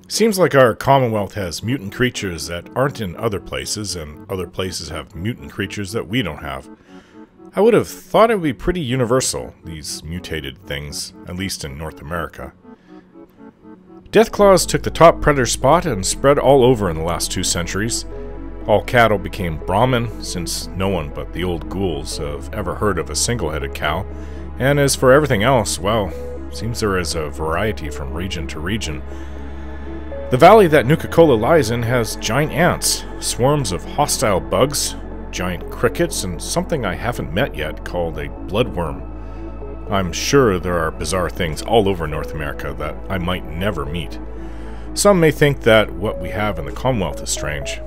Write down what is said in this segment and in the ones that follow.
Seems like our Commonwealth has mutant creatures that aren't in other places, and other places have mutant creatures that we don't have. I would have thought it would be pretty universal, these mutated things, at least in North America. Deathclaws took the top predator spot and spread all over in the last 2 centuries. All cattle became Brahmin, since no one but the old ghouls have ever heard of a single-headed cow. And as for everything else, well, seems there is a variety from region to region. The valley that Nuka-Cola lies in has giant ants, swarms of hostile bugs, giant crickets, and something I haven't met yet called a bloodworm. I'm sure there are bizarre things all over North America that I might never meet. Some may think that what we have in the Commonwealth is strange.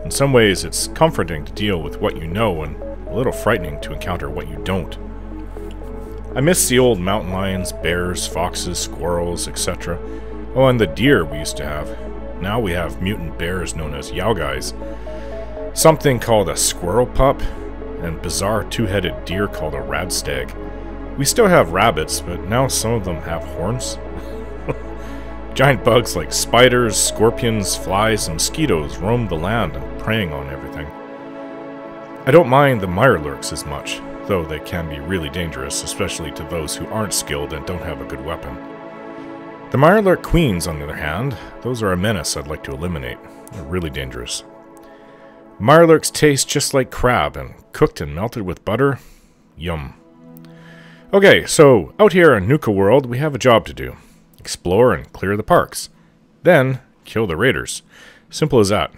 In some ways, it's comforting to deal with what you know and a little frightening to encounter what you don't. I miss the old mountain lions, bears, foxes, squirrels, etc. Oh, and the deer we used to have. Now we have mutant bears known as yaoguais, something called a squirrel pup, and bizarre 2-headed deer called a radstag. We still have rabbits, but now some of them have horns. Giant bugs like spiders, scorpions, flies, and mosquitoes roam the land and preying on everything. I don't mind the mirelurks as much, though they can be really dangerous, especially to those who aren't skilled and don't have a good weapon. The mirelurk queens, on the other hand, those are a menace I'd like to eliminate. They're really dangerous. Mirelurks taste just like crab, and cooked and melted with butter, yum. Okay, so out here in Nuka World, we have a job to do. Explore and clear the parks. Then, kill the raiders. Simple as that.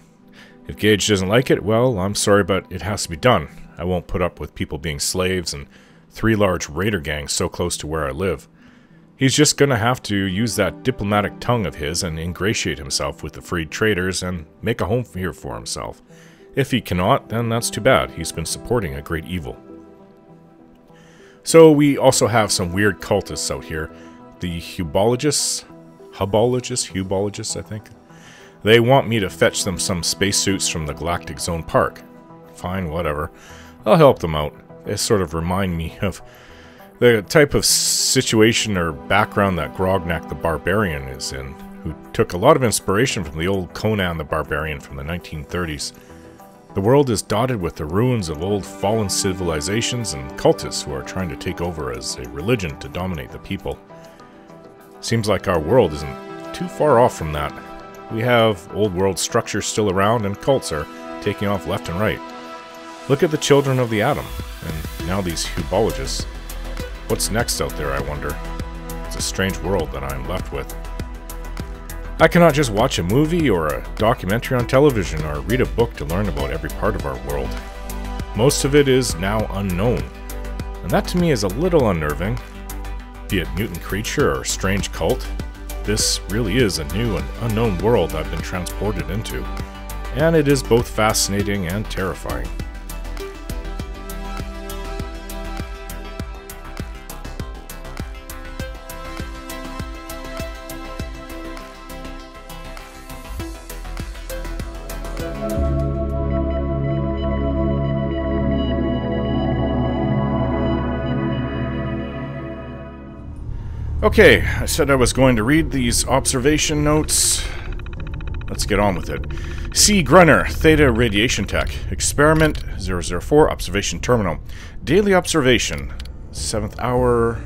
If Gage doesn't like it, well, I'm sorry, but it has to be done. I won't put up with people being slaves and 3 large raider gangs so close to where I live. He's just gonna have to use that diplomatic tongue of his and ingratiate himself with the freed traders and make a home here for himself. If he cannot, then that's too bad. He's been supporting a great evil. So we also have some weird cultists out here. The Hubologists, I think. They want me to fetch them some spacesuits from the Galactic Zone Park. Fine, whatever. I'll help them out. They sort of remind me of the type of situation or background that Grognak the Barbarian is in, who took a lot of inspiration from the old Conan the Barbarian from the 1930s. The world is dotted with the ruins of old fallen civilizations and cultists who are trying to take over as a religion to dominate the people. Seems like our world isn't too far off from that. We have old world structures still around, and cults are taking off left and right. Look at the children of the atom, and now these Hubologists. What's next out there, I wonder? It's a strange world that I'm left with. I cannot just watch a movie or a documentary on television or read a book to learn about every part of our world. Most of it is now unknown, and that to me is a little unnerving. Be it mutant creature or strange cult, this really is a new and unknown world I've been transported into, and it is both fascinating and terrifying. Okay, I said I was going to read these observation notes. Let's get on with it. C. Grunner, Theta Radiation Tech. Experiment 004, Observation Terminal. Daily observation. 7th hour.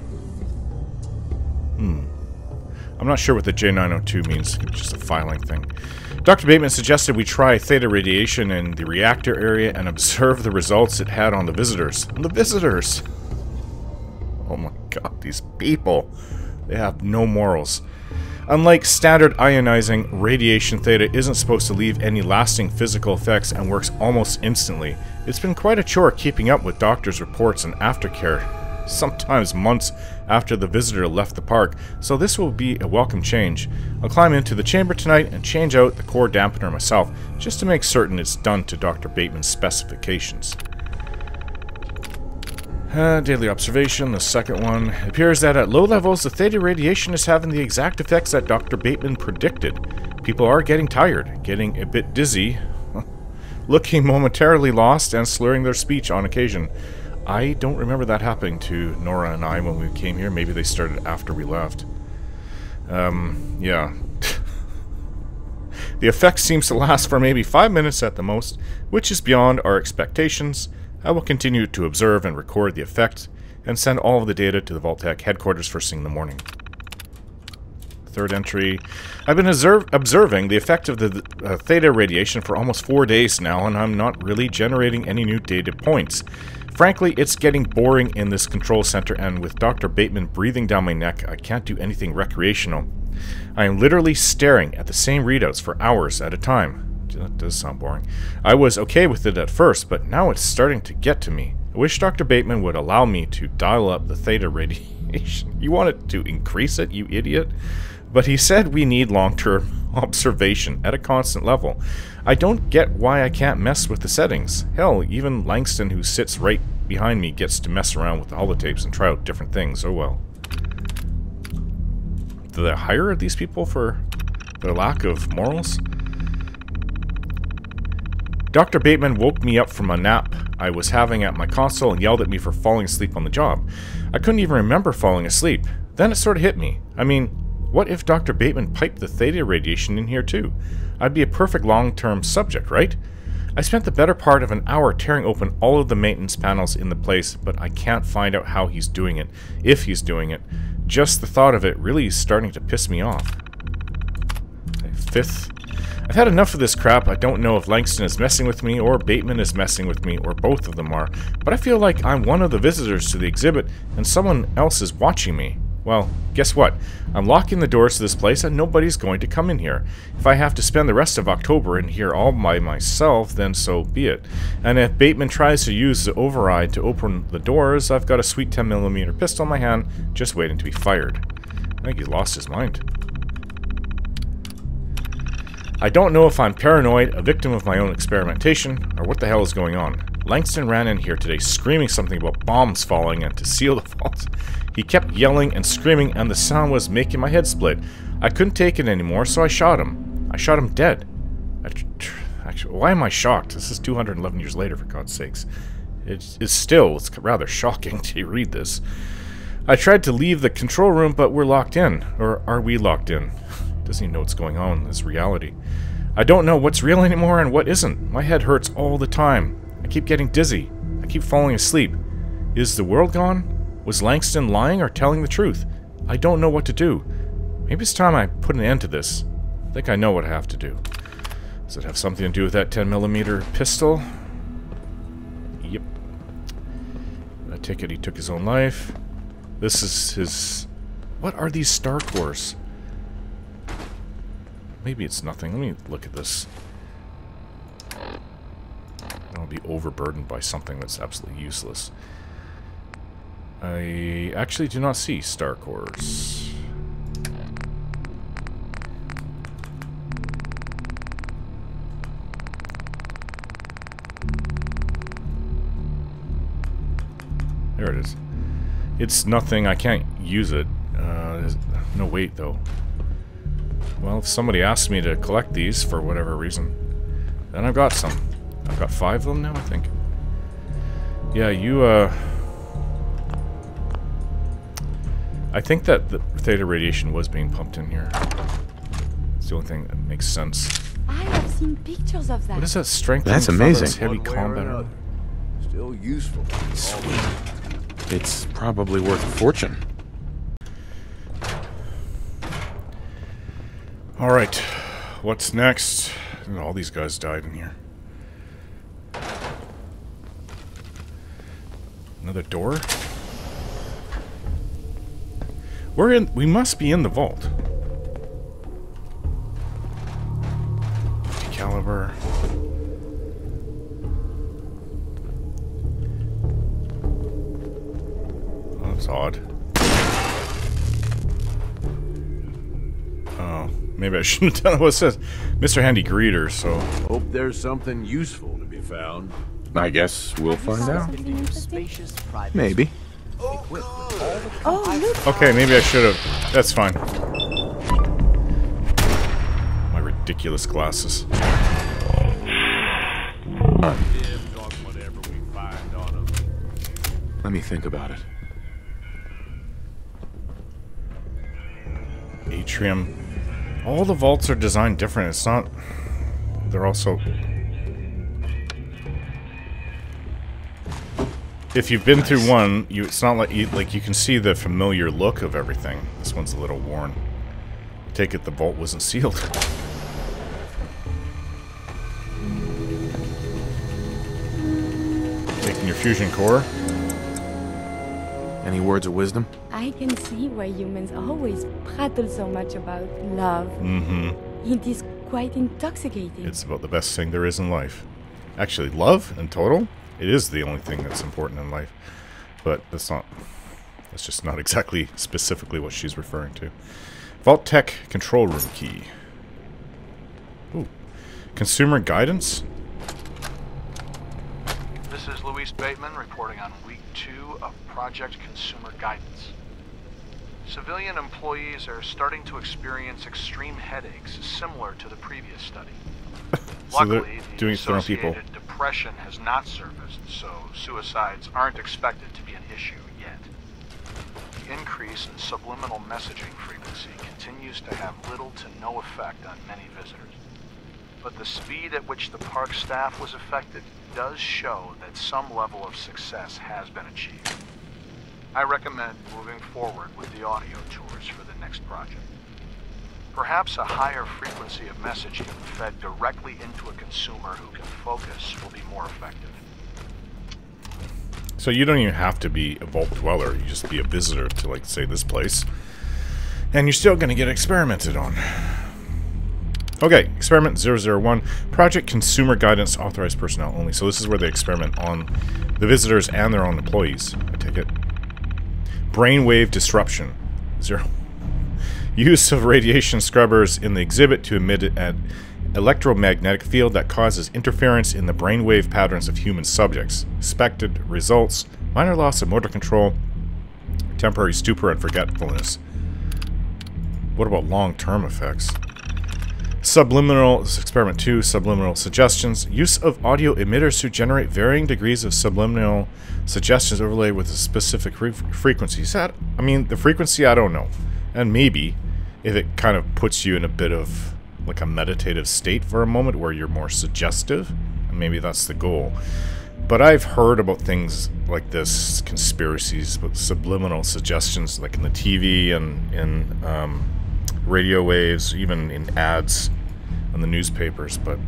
I'm not sure what the J902 means. It's just a filing thing. Dr. Bateman suggested we try theta radiation in the reactor area and observe the results it had on the visitors. On the visitors! Oh my god, these people. They have no morals. Unlike standard ionizing, radiation theta isn't supposed to leave any lasting physical effects and works almost instantly. It's been quite a chore keeping up with doctors' reports and aftercare, sometimes months after the visitor left the park, so this will be a welcome change. I'll climb into the chamber tonight and change out the core dampener myself, just to make certain it's done to Dr. Bateman's specifications. Daily observation, the second one. It appears that at low levels, the theta radiation is having the exact effects that Dr. Bateman predicted. People are getting tired, getting a bit dizzy, looking momentarily lost, and slurring their speech on occasion. I don't remember that happening to Nora and I when we came here. Maybe they started after we left. Yeah. The effect seems to last for maybe 5 minutes at the most, which is beyond our expectations. I will continue to observe and record the effect, and send all of the data to the Vault-Tec headquarters first thing in the morning. Third entry. I've been observing the effect of the theta radiation for almost 4 days now, and I'm not really generating any new data points. Frankly, it's getting boring in this control center, and with Dr. Bateman breathing down my neck, I can't do anything recreational. I am literally staring at the same readouts for hours at a time. That does sound boring. I was okay with it at first, but now it's starting to get to me. I wish Dr. Bateman would allow me to dial up the theta radiation. You wanted to increase it, you idiot? But he said we need long-term observation at a constant level. I don't get why I can't mess with the settings. Hell, even Langston, who sits right behind me, gets to mess around with the holotapes and try out different things. Oh well. Do they hire these people for their lack of morals? Dr. Bateman woke me up from a nap I was having at my console and yelled at me for falling asleep on the job. I couldn't even remember falling asleep. Then it sort of hit me. I mean, what if Dr. Bateman piped the theta radiation in here too? I'd be a perfect long-term subject, right? I spent the better part of an hour tearing open all of the maintenance panels in the place, but I can't find out how he's doing it, if he's doing it. Just the thought of it really is starting to piss me off. Okay, fifth. I've had enough of this crap. I don't know if Langston is messing with me, or Bateman is messing with me, or both of them are, but I feel like I'm one of the visitors to the exhibit, and someone else is watching me. Well, guess what? I'm locking the doors to this place and nobody's going to come in here. If I have to spend the rest of October in here all by myself, then so be it. And if Bateman tries to use the override to open the doors, I've got a sweet 10mm pistol in my hand, just waiting to be fired. I think he lost his mind. I don't know if I'm paranoid, a victim of my own experimentation, or what the hell is going on. Langston ran in here today screaming something about bombs falling and to seal the vault. He kept yelling and screaming, and the sound was making my head split. I couldn't take it anymore, so I shot him. I shot him dead. Actually, why am I shocked? This is 211 years later, for God's sakes. It's rather shocking to read this. I tried to leave the control room, but we're locked in. Or are we locked in? Doesn't even know what's going on in this reality. I don't know what's real anymore and what isn't. My head hurts all the time. I keep getting dizzy. I keep falling asleep. Is the world gone? Was Langston lying or telling the truth? I don't know what to do. Maybe it's time I put an end to this. I think I know what I have to do. Does it have something to do with that 10mm pistol? Yep. I take it he took his own life. This is his... What are these star cores? Maybe it's nothing. Let me look at this. I don't be overburdened by something that's absolutely useless. I actually do not see star cores. There it is. It's nothing. I can't use it. No weight, though. Well, if somebody asks me to collect these for whatever reason, then I've got some. I've got 5 of them now, I think. Yeah, you, I think that the theta radiation was being pumped in here. It's the only thing that makes sense. I have seen pictures of that. What is that strength? That's amazing. Heavy combat. Still useful. Sweet. It's probably worth a fortune. Alright, what's next? All these guys died in here. Another door? We must be in the vault. Caliber. Oh, that's odd. Oh, maybe I shouldn't have done what it says. Mr. Handy Greeter, so... Hope there's something useful to be found. I guess we'll find out. Maybe. Oh, look! Okay, maybe I should have. That's fine. My ridiculous glasses. Let me think about it. atrium. All the vaults are designed different. It's not... They're also... If you've been through one, it's not like you can see the familiar look of everything. This one's a little worn. Take it the vault wasn't sealed. Taking your fusion core. Any words of wisdom? I can see why humans always prattle so much about love. Mm-hmm. It is quite intoxicating. It's about the best thing there is in life. Actually, love in total, it is the only thing that's important in life. But that's just not exactly specifically what she's referring to. Vault Tech control room key. Ooh. Consumer guidance? This is Luis Bateman reporting on week 2 of Project Consumer Guidance. Civilian employees are starting to experience extreme headaches similar to the previous study. So Luckily, the throwing people. associated depression has not surfaced, so suicides aren't expected to be an issue yet. The increase in subliminal messaging frequency continues to have little to no effect on many visitors. But the speed at which the park staff was affected does show that some level of success has been achieved. I recommend moving forward with the audio tours for the next project. Perhaps a higher frequency of messaging fed directly into a consumer who can focus will be more effective. So you don't even have to be a vault dweller. You just be a visitor to, like, say, this place. And you're still going to get experimented on. Okay, Experiment 001. Project Consumer Guidance Authorized Personnel Only. So this is where they experiment on the visitors and their own employees. I take it. Brainwave Disruption. 0. Use of radiation scrubbers in the exhibit to emit an electromagnetic field that causes interference in the brainwave patterns of human subjects. Expected results: minor loss of motor control, temporary stupor, and forgetfulness. What about long-term effects? Subliminal, this is Experiment 2, Subliminal Suggestions. Use of audio emitters to generate varying degrees of subliminal suggestions overlaid with a specific frequency. I mean, the frequency, I don't know. And maybe, if it kind of puts you in a bit of, like, a meditative state for a moment where you're more suggestive, maybe that's the goal. But I've heard about things like this, conspiracies, with subliminal suggestions, like in the TV and in radio waves, even in ads on the newspapers, but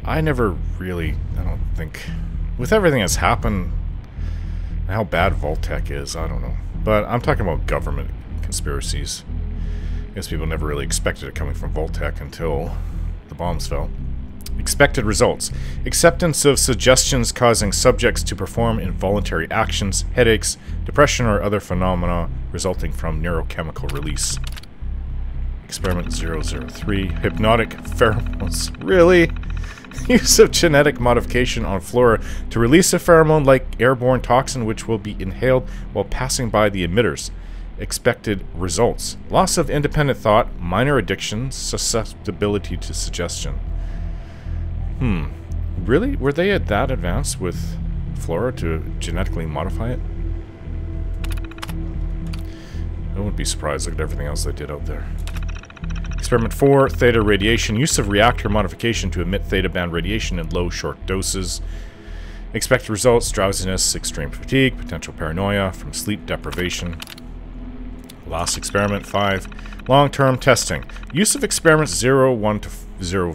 I never really, I don't think, with everything that's happened, how bad Vault Tech is, I don't know. But I'm talking about government conspiracies. I guess people never really expected it coming from Vault Tech until the bombs fell. Expected results: acceptance of suggestions causing subjects to perform involuntary actions, headaches, depression, or other phenomena resulting from neurochemical release. Experiment 003. Hypnotic pheromones. Really? Use of genetic modification on flora to release a pheromone-like airborne toxin which will be inhaled while passing by the emitters. Expected results: loss of independent thought, minor addictions, susceptibility to suggestion. Really? Were they at that advanced with flora to genetically modify it? I wouldn't be surprised. Look at everything else they did out there. Experiment 4, theta radiation. Use of reactor modification to emit theta band radiation in low, short doses. Expected results: drowsiness, extreme fatigue, potential paranoia from sleep deprivation. Last experiment 5, long-term testing. Use of experiments 01 to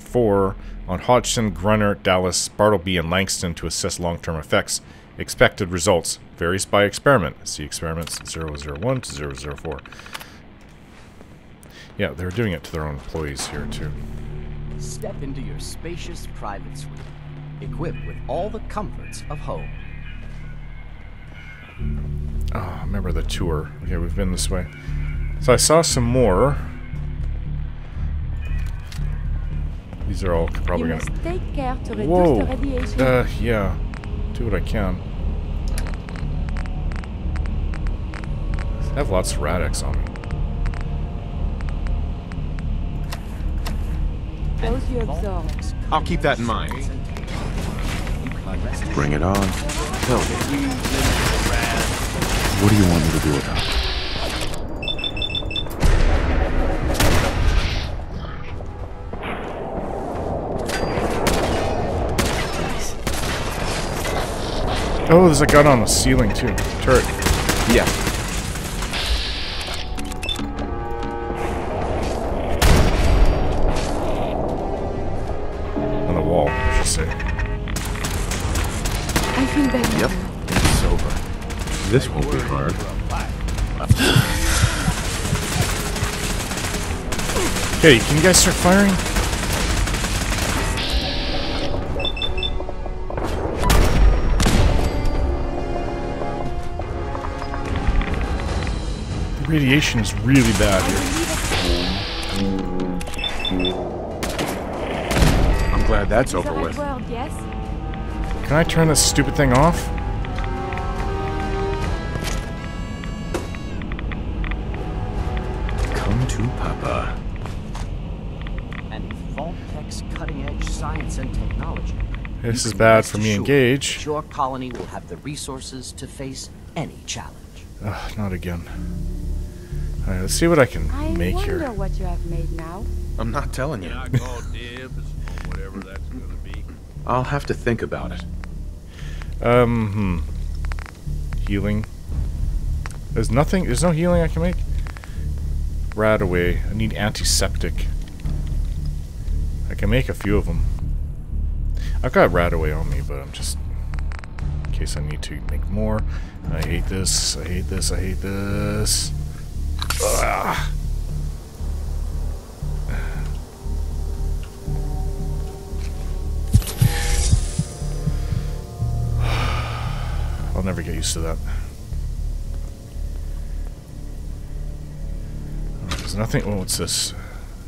04 on Hodgson, Grunner, Dallas, Bartleby, and Langston to assess long-term effects. Expected results varies by experiment. See experiments 001 to 004. Yeah, they're doing it to their own employees here too. Step into your spacious private suite, equipped with all the comforts of home. Oh, remember the tour. Okay, we've been this way. So I saw some more. These are all probably You gonna... must take care to reduce the radiation. Yeah. Do what I can. I have lots of Radix on me. Those you absorb. I'll keep that in mind. Bring it on. Tell me. What do you want me to do about it? Oh, there's a gun on the ceiling too. Turret. Yeah. On the wall, I should say. I feel better. Yep. It's over. This won't be hard. Okay, can you guys start firing? The radiation is really bad here. I'm glad that's over Correct with. word, yes? Can I turn this stupid thing off? Come to Papa. And with Vault-Tech's cutting-edge science and technology, This you is can bad rest for me assured engage. that your colony will have the resources to face any challenge. Ugh, not again. Alright, let's see what I can I make wonder here. what you have made now. I'm not telling you. I call dibs on whatever that's gonna be. I'll have to think about it. Healing. There's nothing, there's no healing I can make? Rat away. I need antiseptic. I can make a few of them. I've got rat away on me, but I'm just... in case I need to make more. I hate this, I hate this, I hate this. Ugh. I'll never get used to that. There's nothing. Oh, what's this?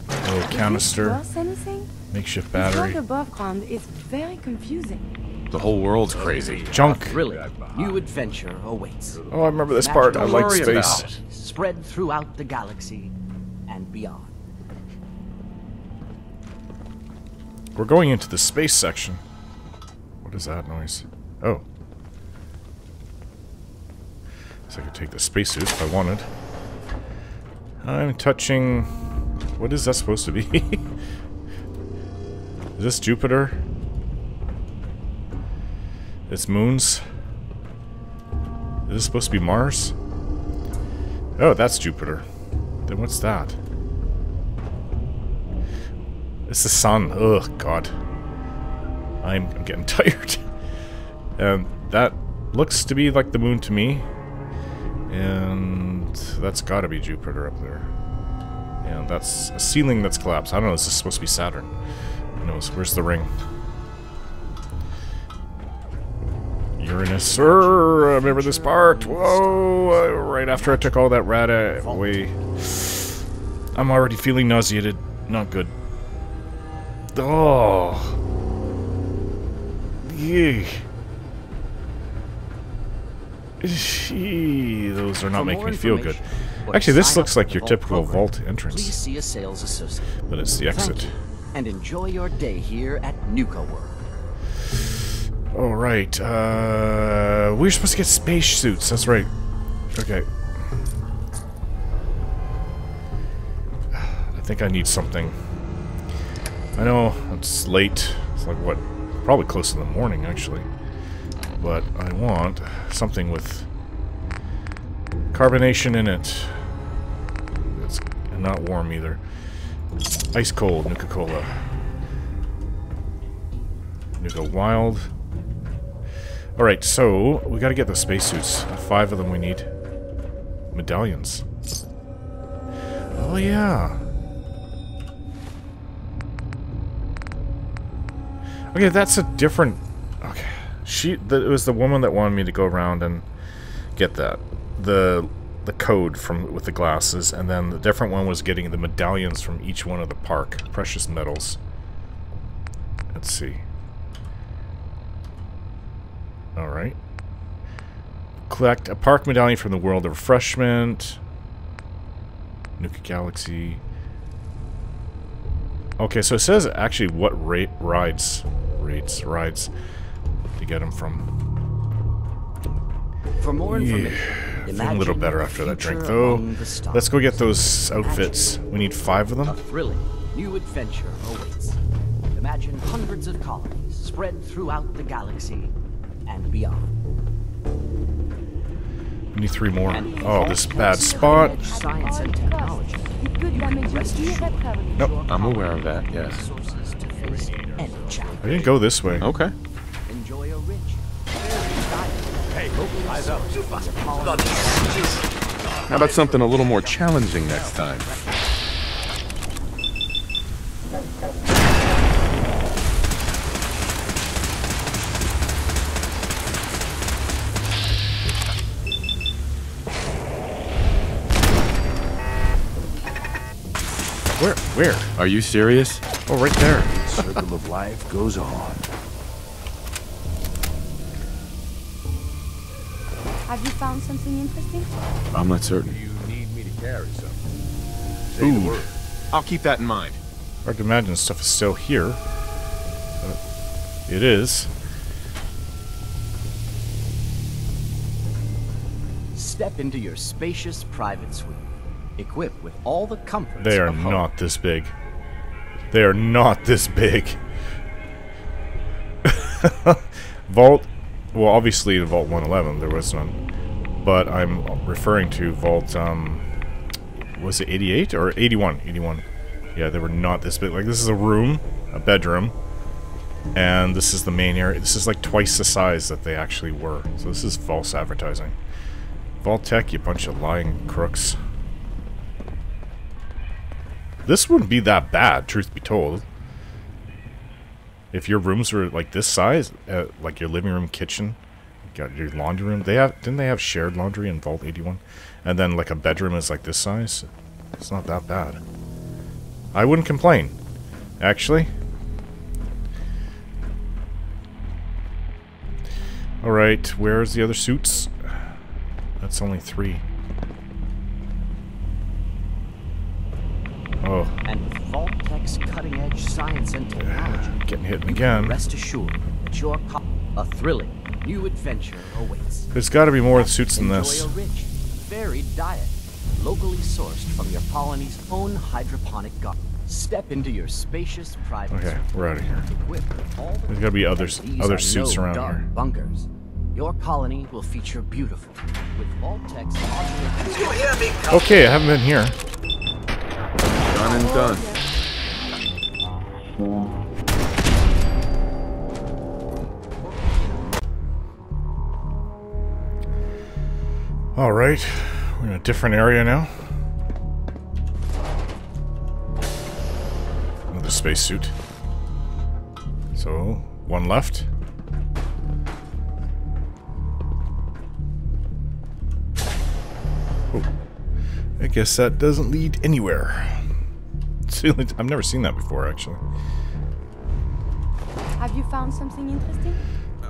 Oh, canister. Worse anything? Makeshift This world battery. above ground is very confusing. The whole world's crazy. Junk. Thrilling new adventure awaits. Oh, I remember this part. I Don't like worry space. about it. Spread throughout the galaxy and beyond. We're going into the space section. What is that noise? Oh. So I could take the spacesuit if I wanted. I'm touching... What is that supposed to be? Is this Jupiter? It's moons? Is this supposed to be Mars? Oh, that's Jupiter. Then what's that? It's the sun. Ugh, God. I'm getting tired. And that looks to be like the moon to me. And that's gotta be Jupiter up there. And that's a ceiling that's collapsed. I don't know, is this supposed to be Saturn? Who knows? Where's the ring? Uranus. I remember this part. Whoa! Right after I took all that rat away. I'm already feeling nauseated. Not good. Oh. Yeah. Those are not making me feel good. Actually, this looks like your typical vault Please entrance. see a sales associate. But it's the Thank exit. you, and enjoy your day here at Nuka World. Alright, we're supposed to get space suits, that's right. Okay. I think I need something. I know, it's late. It's like, what? Probably close to the morning, actually. But I want something with carbonation in it. It's not warm either. Ice cold, Nuka-Cola. Nuka Wild. Alright, so we gotta get the spacesuits. 5 of them we need. Medallions. Oh yeah. Okay, that's a different... Okay. It was the woman that wanted me to go around and get that. The code from with the glasses, and then the different one was getting the medallions from each one of the park. Precious metals. Let's see. Alright. Collect a park medallion from the world of refreshment. Nuka Galaxy. Okay, so it says actually what rides to get them from. For more information, Feeling a little better after that drink, though. Let's go get those outfits. We need 5 of A them. thrilling new adventure awaits. Imagine hundreds of colonies spread throughout the galaxy and beyond. We need 3 more. Oh, this bad spot. Science and technology. It could damage you irreparably. Nope. I'm aware of that, yes. Resources to face any challenge. I didn't go this way. Okay. Enjoy a rich, varied diet. Hey, eyes up. How about something a little more challenging next time? Where? Are you serious? Oh, right there. Circle of life goes on. Have you found something interesting? I'm not certain. You need me to carry something. Say the word. I'll keep that in mind. Hard to imagine stuff is still here. But it is. Step into your spacious private suite, equipped with all the comforts They are of home. not this big. They are not this big. Vault, well, obviously in Vault 111 there was none, but I'm referring to Vault, was it 88 or 81? 81. Yeah, they were not this big. Like, this is a room, a bedroom, and this is the main area. This is like twice the size that they actually were. So this is false advertising. Vault Tech, you bunch of lying crooks. This wouldn't be that bad, truth be told. If your rooms were like this size, like your living room, kitchen, got your laundry room. Didn't they have shared laundry in Vault 81? And then like a bedroom is like this size. It's not that bad. I wouldn't complain, actually. All right, where's the other suits? That's only 3. Oh. And with Vault Tech's cutting-edge science and technology, Getting hit again. rest assured that your a thrilling new adventure awaits. There's got to be more suits than this. Enjoy a rich, varied diet, locally sourced from your colony's own hydroponic garden. Step into your spacious private Okay, we're out of here. equipped with all the There's got to be other These suits are no around dark here. bunkers. Your colony will feature beautiful with Vault Tech's modular. Okay, I haven't been here. Done and done. Alright, we're in a different area now. Another spacesuit. So, one left. Oh, I guess that doesn't lead anywhere. I've never seen that before, actually. Have you found something interesting?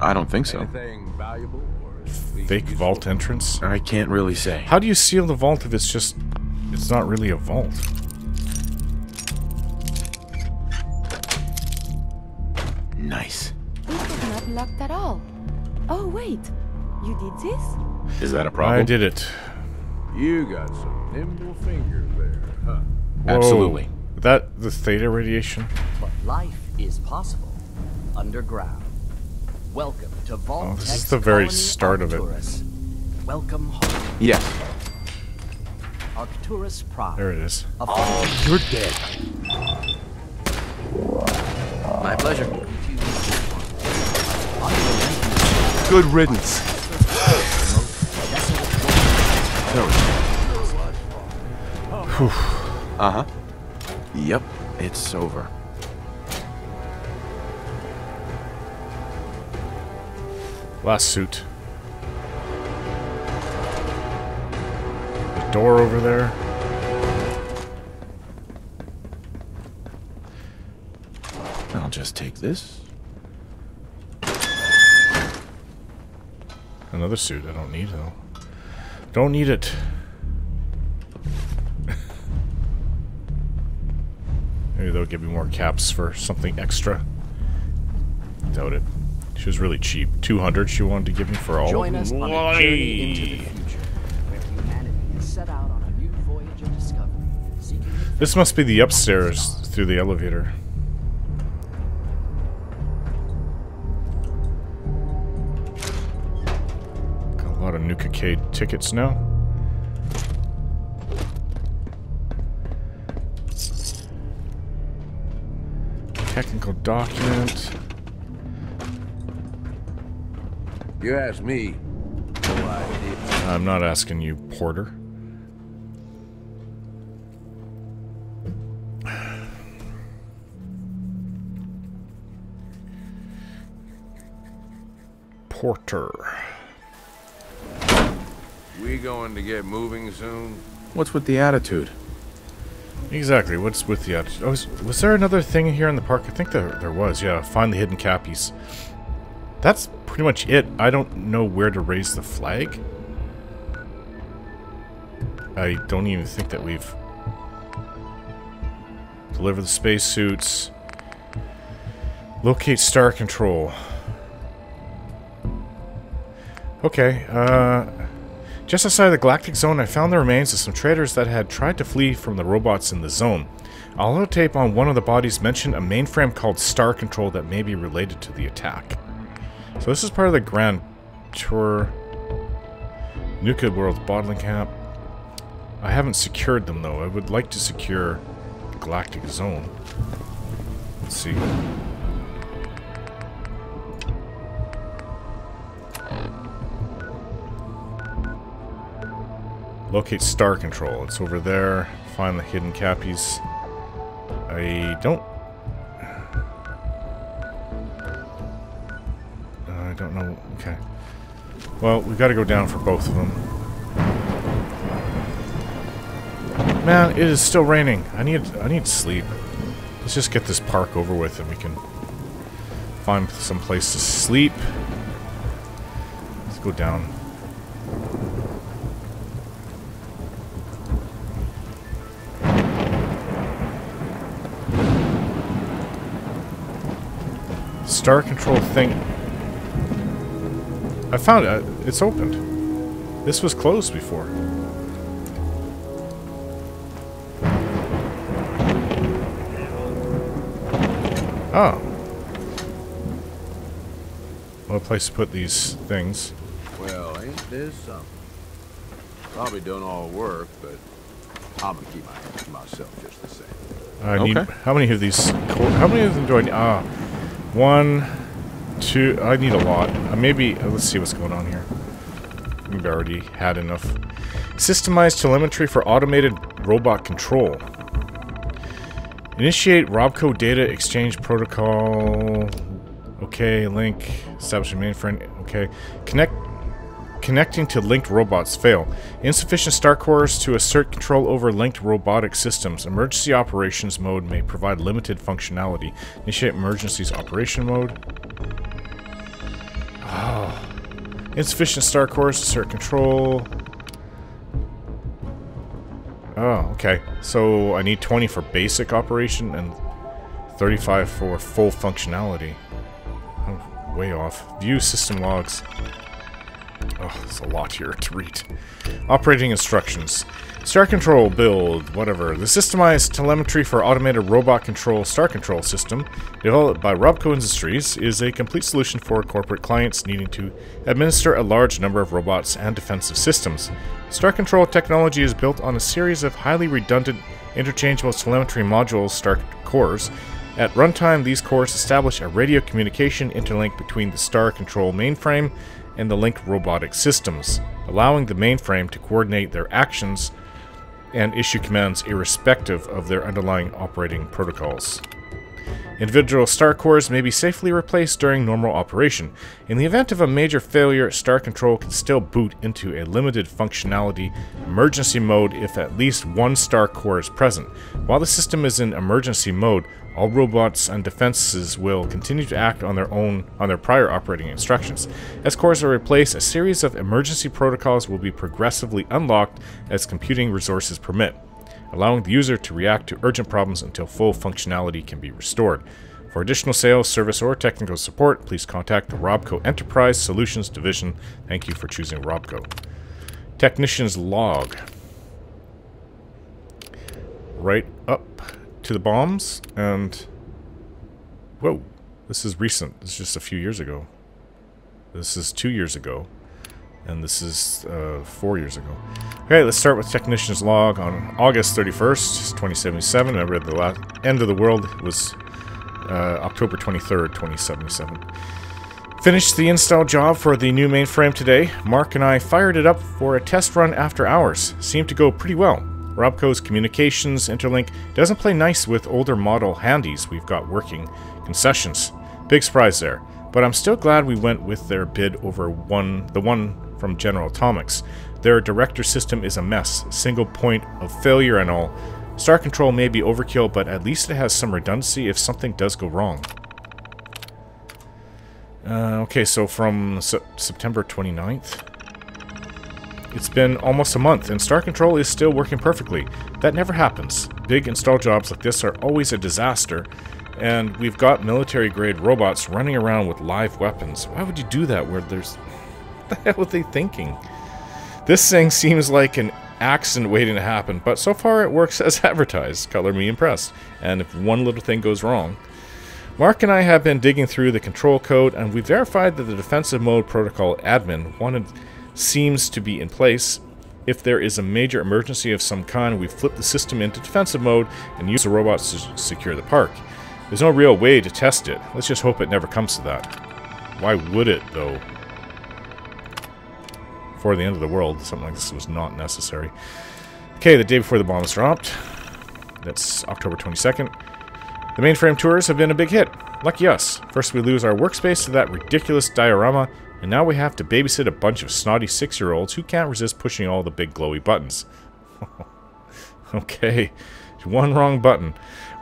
I don't think so. Anything valuable or at least Fake useful? vault entrance. I can't really say. How do you seal the vault if it's not really a vault? Nice. This is not locked at all. Oh, wait. You did this? Is that a problem? I did it. You got some nimble fingers there, huh? Whoa. Absolutely. That the theta radiation? But life is possible underground. Welcome to Vault Oh, this Tech's is the very colony, start of it. Arcturus. Welcome home. Yes. Arcturus Prime. There it is. A function You're dead. My pleasure. Good riddance. Uh-huh. Yep, it's over. Last suit. The door over there. I'll just take this. Another suit I don't need, though. Don't need it. Maybe they'll give me more caps for something extra. Doubt it. She was really cheap. 200 she wanted to give me for all Join of us them. on a journey into the future, where humanity has set out on a new voyage of discovery, seeking This must be the upstairs through the elevator. Got a lot of Nuka-Cade tickets now. Technical document. You ask me. No idea. I'm not asking you, Porter. Porter. We going to get moving soon? What's with the attitude? Exactly, what's with the attitude? Oh, was there another thing here in the park? I think there was, yeah. Find the hidden cappies. That's pretty much it. I don't know where to raise the flag. I don't even think that we've... Deliver the spacesuits. Locate star control. Okay, just outside of the Galactic Zone, I found the remains of some traders that had tried to flee from the robots in the zone. A holotape on one of the bodies mentioned a mainframe called Star Control that may be related to the attack. So this is part of the Grand Tour. Nuka World Bottling Camp. I haven't secured them, though. I would like to secure the Galactic Zone. Let's see. Locate Star Control. It's over there. Find the hidden cappies. I don't know. Okay. Well, we've got to go down for both of them. Man, it is still raining. I need sleep. Let's just get this park over with and we can find some place to sleep. Let's go down. Star control thing. I found it. It's opened. This was closed before. Oh. What a place to put these things. Well, ain't this something? Probably don't all work, but I'm gonna keep my hands to myself just the same. I need. How many of these? How many of them do I need? Ah. 1, 2, I need a lot. Maybe, let's see what's going on here. Maybe I already had enough. Systemized telemetry for automated robot control. Initiate Robco data exchange protocol. Okay, link. Establish a mainframe. Okay. Connecting to linked robots fail. Insufficient star cores to assert control over linked robotic systems. Emergency operations mode may provide limited functionality. Initiate emergencies operation mode. Oh. Insufficient star cores to assert control. Oh, okay. So I need 20 for basic operation and 35 for full functionality. I'm way off. View system logs. Oh, there's a lot here to read. Operating instructions. Star Control build, whatever. The systemized telemetry for automated robot control Star Control system, developed by Robco Industries, is a complete solution for corporate clients needing to administer a large number of robots and defensive systems. Star Control technology is built on a series of highly redundant, interchangeable telemetry modules, Star cores. At runtime, these cores establish a radio communication interlink between the Star Control mainframe and the linked robotic systems, allowing the mainframe to coordinate their actions and issue commands irrespective of their underlying operating protocols. Individual star cores may be safely replaced during normal operation. In the event of a major failure, Star Control can still boot into a limited functionality emergency mode if at least one star core is present. While the system is in emergency mode, all robots and defenses will continue to act on their prior operating instructions. As cores are replaced, a series of emergency protocols will be progressively unlocked as computing resources permit, allowing the user to react to urgent problems until full functionality can be restored. For additional sales, service, or technical support, please contact the Robco Enterprise Solutions Division. Thank you for choosing Robco. Technician's log. Right up to the bombs, and whoa, this is recent. This is just a few years ago. This is 2 years ago. And this is 4 years ago. Okay, let's start with Technician's Log on August 31st, 2077. I read the last end of the world was October 23rd, 2077. Finished the install job for the new mainframe today. Mark and I fired it up for a test run after hours. Seemed to go pretty well. Robco's communications interlink doesn't play nice with older model handies we've got working. Concessions. Big surprise there. But I'm still glad we went with their bid over the one from General Atomics. Their director system is a mess. Single point of failure and all. Star Control may be overkill, but at least it has some redundancy if something does go wrong. Okay, so from September 29th. It's been almost a month, and Star Control is still working perfectly. That never happens. Big install jobs like this are always a disaster, and we've got military-grade robots running around with live weapons. Why would you do that where there's... What the hell are they thinking? This thing seems like an accident waiting to happen, but so far it works as advertised. Color me impressed. And if one little thing goes wrong... Mark and I have been digging through the control code, and we verified that the defensive mode protocol admin seems to be in place. If there is a major emergency of some kind, we flip the system into defensive mode and use the robots to secure the park. There's no real way to test it. Let's just hope it never comes to that. Why would it, though? Before the end of the world, something like this was not necessary. Okay, the day before the bomb was dropped. That's October 22nd. The mainframe tours have been a big hit. Lucky us. First we lose our workspace to that ridiculous diorama, and now we have to babysit a bunch of snotty 6-year-olds who can't resist pushing all the big glowy buttons. Okay, one wrong button.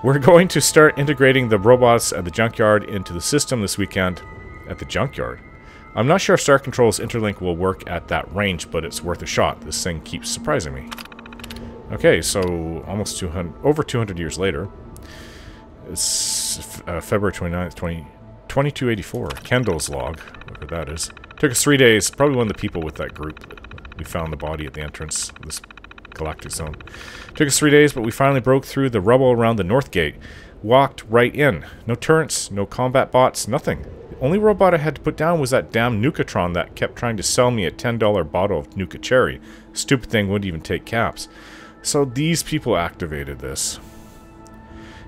We're going to start integrating the robots at the junkyard into the system this weekend. At the junkyard? I'm not sure if Star Control's interlink will work at that range, but it's worth a shot. This thing keeps surprising me. Okay, so almost 200 years later. It's February 29th, 2284. Kendall's log, whatever that is. Took us 3 days. Probably one of the people with that group. We found the body at the entrance of this Galactic Zone. Took us 3 days, but we finally broke through the rubble around the North Gate. Walked right in. No turrets, no combat bots, nothing. The only robot I had to put down was that damn Nukatron that kept trying to sell me a $10 bottle of Nuka Cherry. Stupid thing wouldn't even take caps. So these people activated this.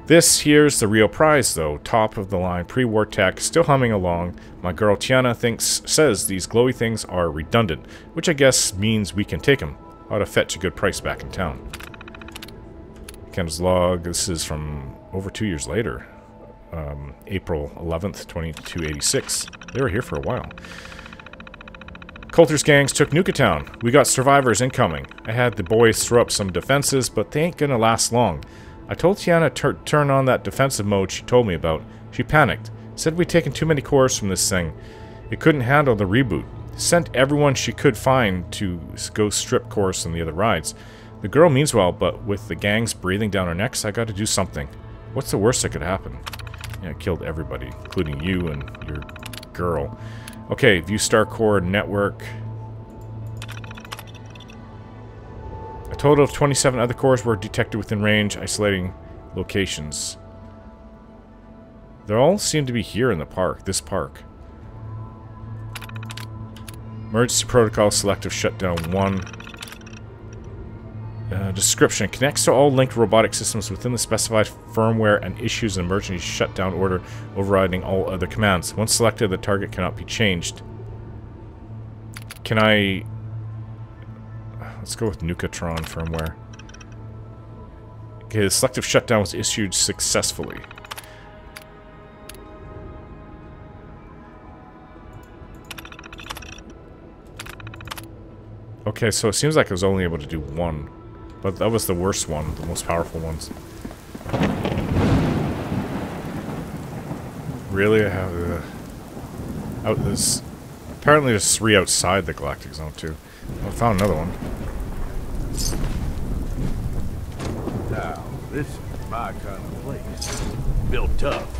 This here's the real prize, though. Top of the line pre-war tech, still humming along. My girl Tiana says these glowy things are redundant, which I guess means we can take them. Ought to fetch a good price back in town. Kendall's log. This is from over 2 years later, April 11th, 2286. They were here for a while. Coulter's gangs took Nukatown. We got survivors incoming. I had the boys throw up some defenses, but they ain't gonna last long. I told Tiana to turn on that defensive mode she told me about. She panicked. Said we'd taken too many cores from this thing. It couldn't handle the reboot. Sent everyone she could find to go strip cores from the other rides. The girl means well, but with the gangs breathing down our necks, I gotta do something. What's the worst that could happen? Yeah, it killed everybody, including you and your girl. Okay, view Star Core network. A total of 27 other cores were detected within range, isolating locations. They all seem to be here in the park, this park. Emergency protocol, selective shutdown 1. Description. Connects to all linked robotic systems within the specified firmware and issues an emergency shutdown order overriding all other commands. Once selected, the target cannot be changed. Can I... Let's go with Nukatron firmware. Okay, the selective shutdown was issued successfully. Okay, so it seems like I was only able to do one. But that was the worst one, the most powerful ones. Really? I have out this. Apparently there's 3 outside the Galactic Zone too. I found another one. Now, this is my kind of place. Built tough.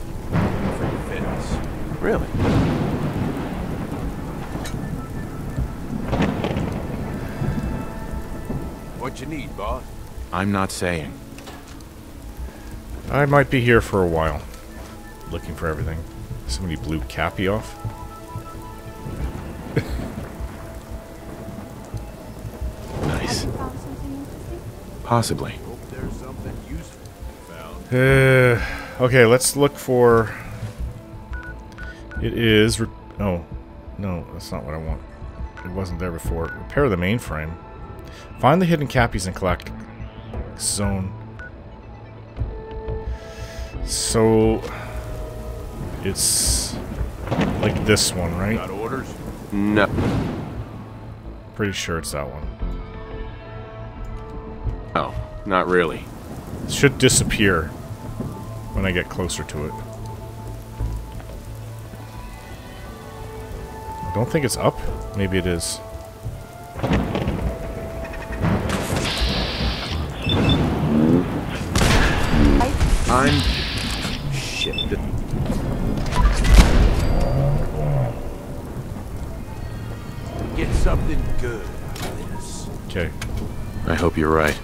For defense. Really? What you need, boss? I'm not saying. I might be here for a while. Looking for everything. Somebody blew Cappy off. Possibly. Hope there's something useful found. Okay, let's look for... It is... Oh, no, that's not what I want. It wasn't there before. Repair the mainframe. Find the hidden cappies in Galactic Zone. So... It's... like this one, right? Got orders? No. Pretty sure it's that one. Oh, not really. It should disappear when I get closer to it. I don't think it's up. Maybe it is. I'm... Shit. Get something good out of this. Okay. I hope you're right.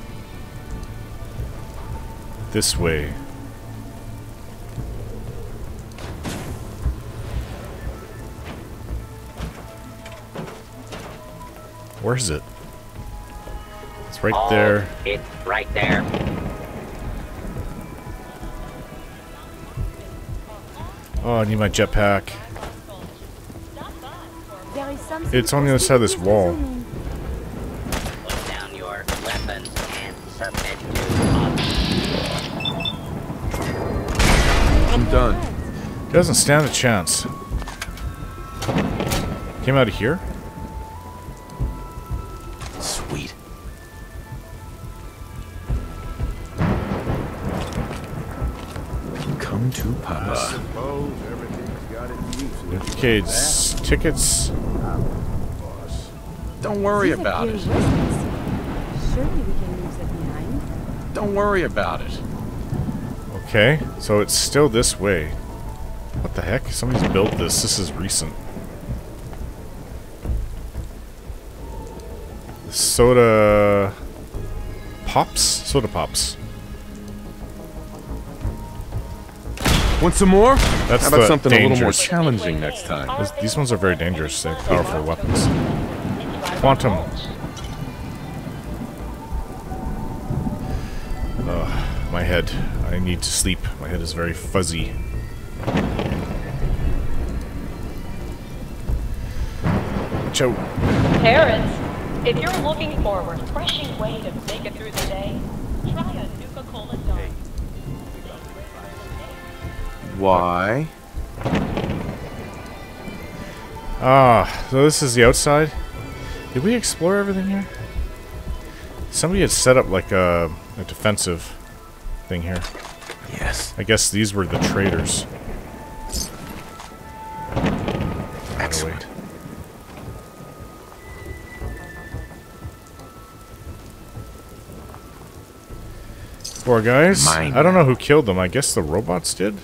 This way. Where is it? It's right there. It's right there. Oh, I need my jetpack. There is something It's on the other side of this wall. Put down your weapons and submit to I'm done. He doesn't stand a chance. Came out of here? Sweet. Come to Papa. Suppose everything's got its uses. Okay, it's tickets. Boss. Don't worry These about appear it. useless. Surely we can leave that behind. Don't worry about it. Okay, so it's still this way. What the heck? Somebody's built this. This is recent. Soda pops? Soda pops. Want some more? That's How about the something a little more dangerous. challenging next time? These ones are very dangerous. They have powerful weapons. Quantum. My head. I need to sleep. My head is very fuzzy. Watch out. Parents, if you're looking for a refreshing way to make it through the day, try a Nuka-Cola Dark. Why? Ah, so this is the outside. Did we explore everything here? Somebody had set up like a defensive thing here. Yes. I guess these were the traders. Excellent. Poor guys. Mine. I don't know who killed them. I guess the robots did?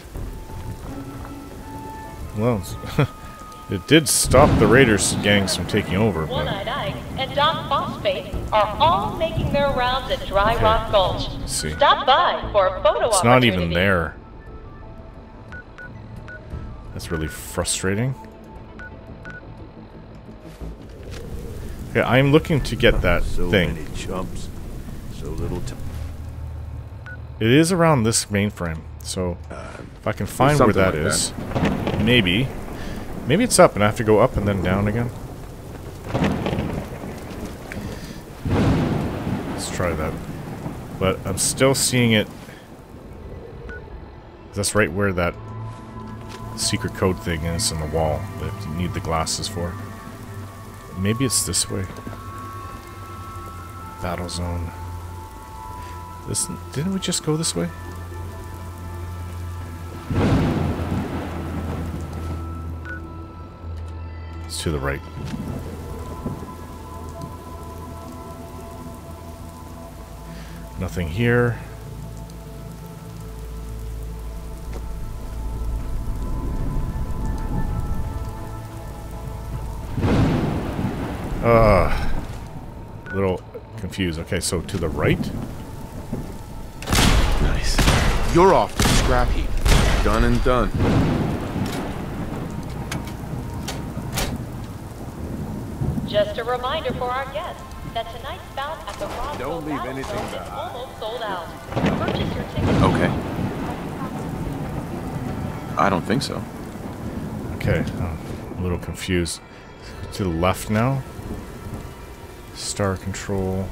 Well, it did stop the raiders gangs from taking over, but... One-Eyed Ike and Doc Phosphate are all making their rounds at Dry Okay, Rock Gulch. let's see. Stop by for a photo It's not even opportunity. there. That's really frustrating. Okay, I'm looking to get that So thing. many chumps. So little time. It is around this mainframe, so if I can find where something that like is, maybe. Maybe it's up and I have to go up and then down again. Let's try that. But I'm still seeing it. That's right where that secret code thing is on the wall that you need the glasses for. Maybe it's this way. Battle zone. This, didn't we just go this way? It's to the right. Nothing here. A little confused. Okay, so to the right? Nice. You're off to the scrap heap. Done and done. Just a reminder for our guests. that tonight's bout at the Rock Don't leave Battle anything Zone is behind. almost sold out. Purchase your ticket. Okay. I don't think so. Okay, I'm a little confused. To the left now. Star control.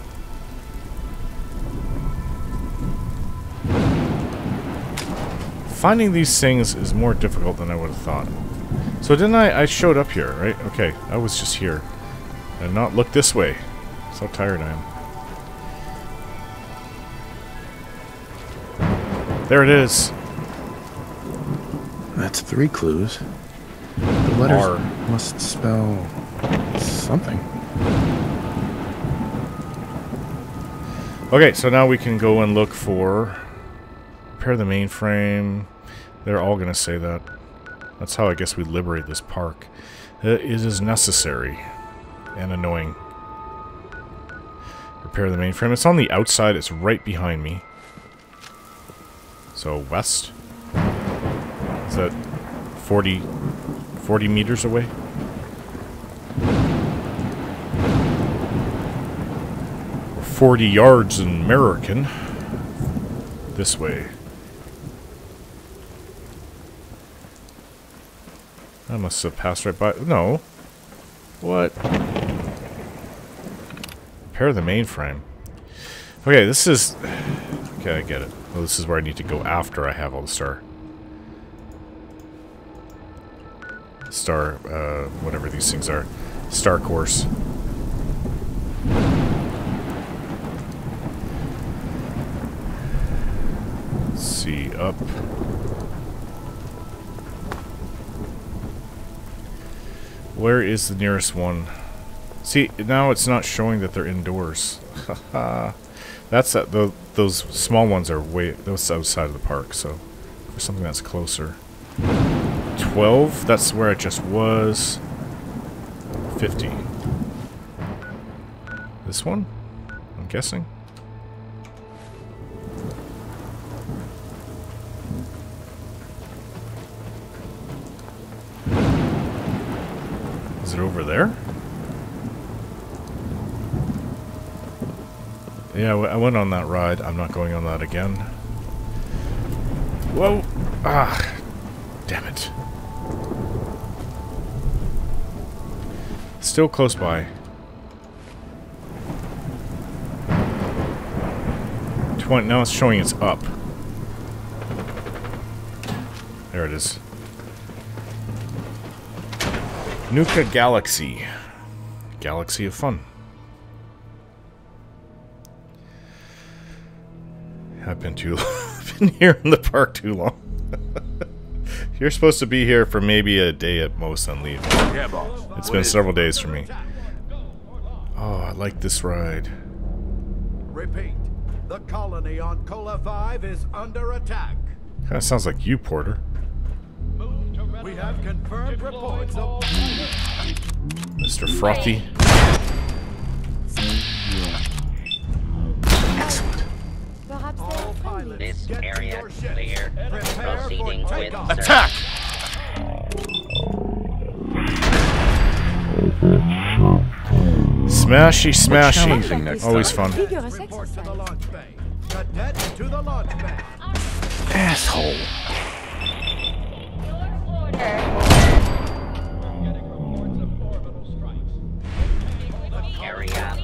Finding these things is more difficult than I would have thought. So didn't I showed up here, right? Okay, I was just here. And not look this way. So tired I am. There it is. That's 3 clues. The letters R. must spell something. Okay, so now we can go and look for repair the mainframe. They're all gonna say that. That's how I guess we liberate this park. It is necessary and annoying. Repair the mainframe. It's on the outside. It's right behind me. So west. Is that 40 meters away? Or 40 yards in American. This way. I must have passed right by. No. What? Repair the mainframe. Okay, this is... Okay, I get it. Well, this is where I need to go after I have all the star, whatever these things are. Star course. Let's see, up. Where is the nearest one? See, now it's not showing that they're indoors. Haha. That's that. Those small ones are those outside of the park. So, for something that's closer. 12. That's where I just was. 50. This one? I'm guessing. Is it over there? Yeah, I went on that ride. I'm not going on that again. Whoa! Ah! Damn it. Still close by. 20. Now it's showing it's up. There it is. Nuka Galaxy. Galaxy of fun. I've been been here in the park too long. You're supposed to be here for maybe a day at most and leave. Yeah, boss. It's been several days for me. Oh, I like this ride. Repeat. The colony on Cola 5 is under attack. Kind of sounds like you, Porter. We have confirmed reports of... Mr. Frothy. Excellent. Perhaps they are friendly. This area clear. Prepare Proceeding for with takeoff. Attack! Smashy, smashy. challenging next Always time. fun. Vigorous Report to the exercise. launch bay. Cadet to the launch bay. Asshole. area.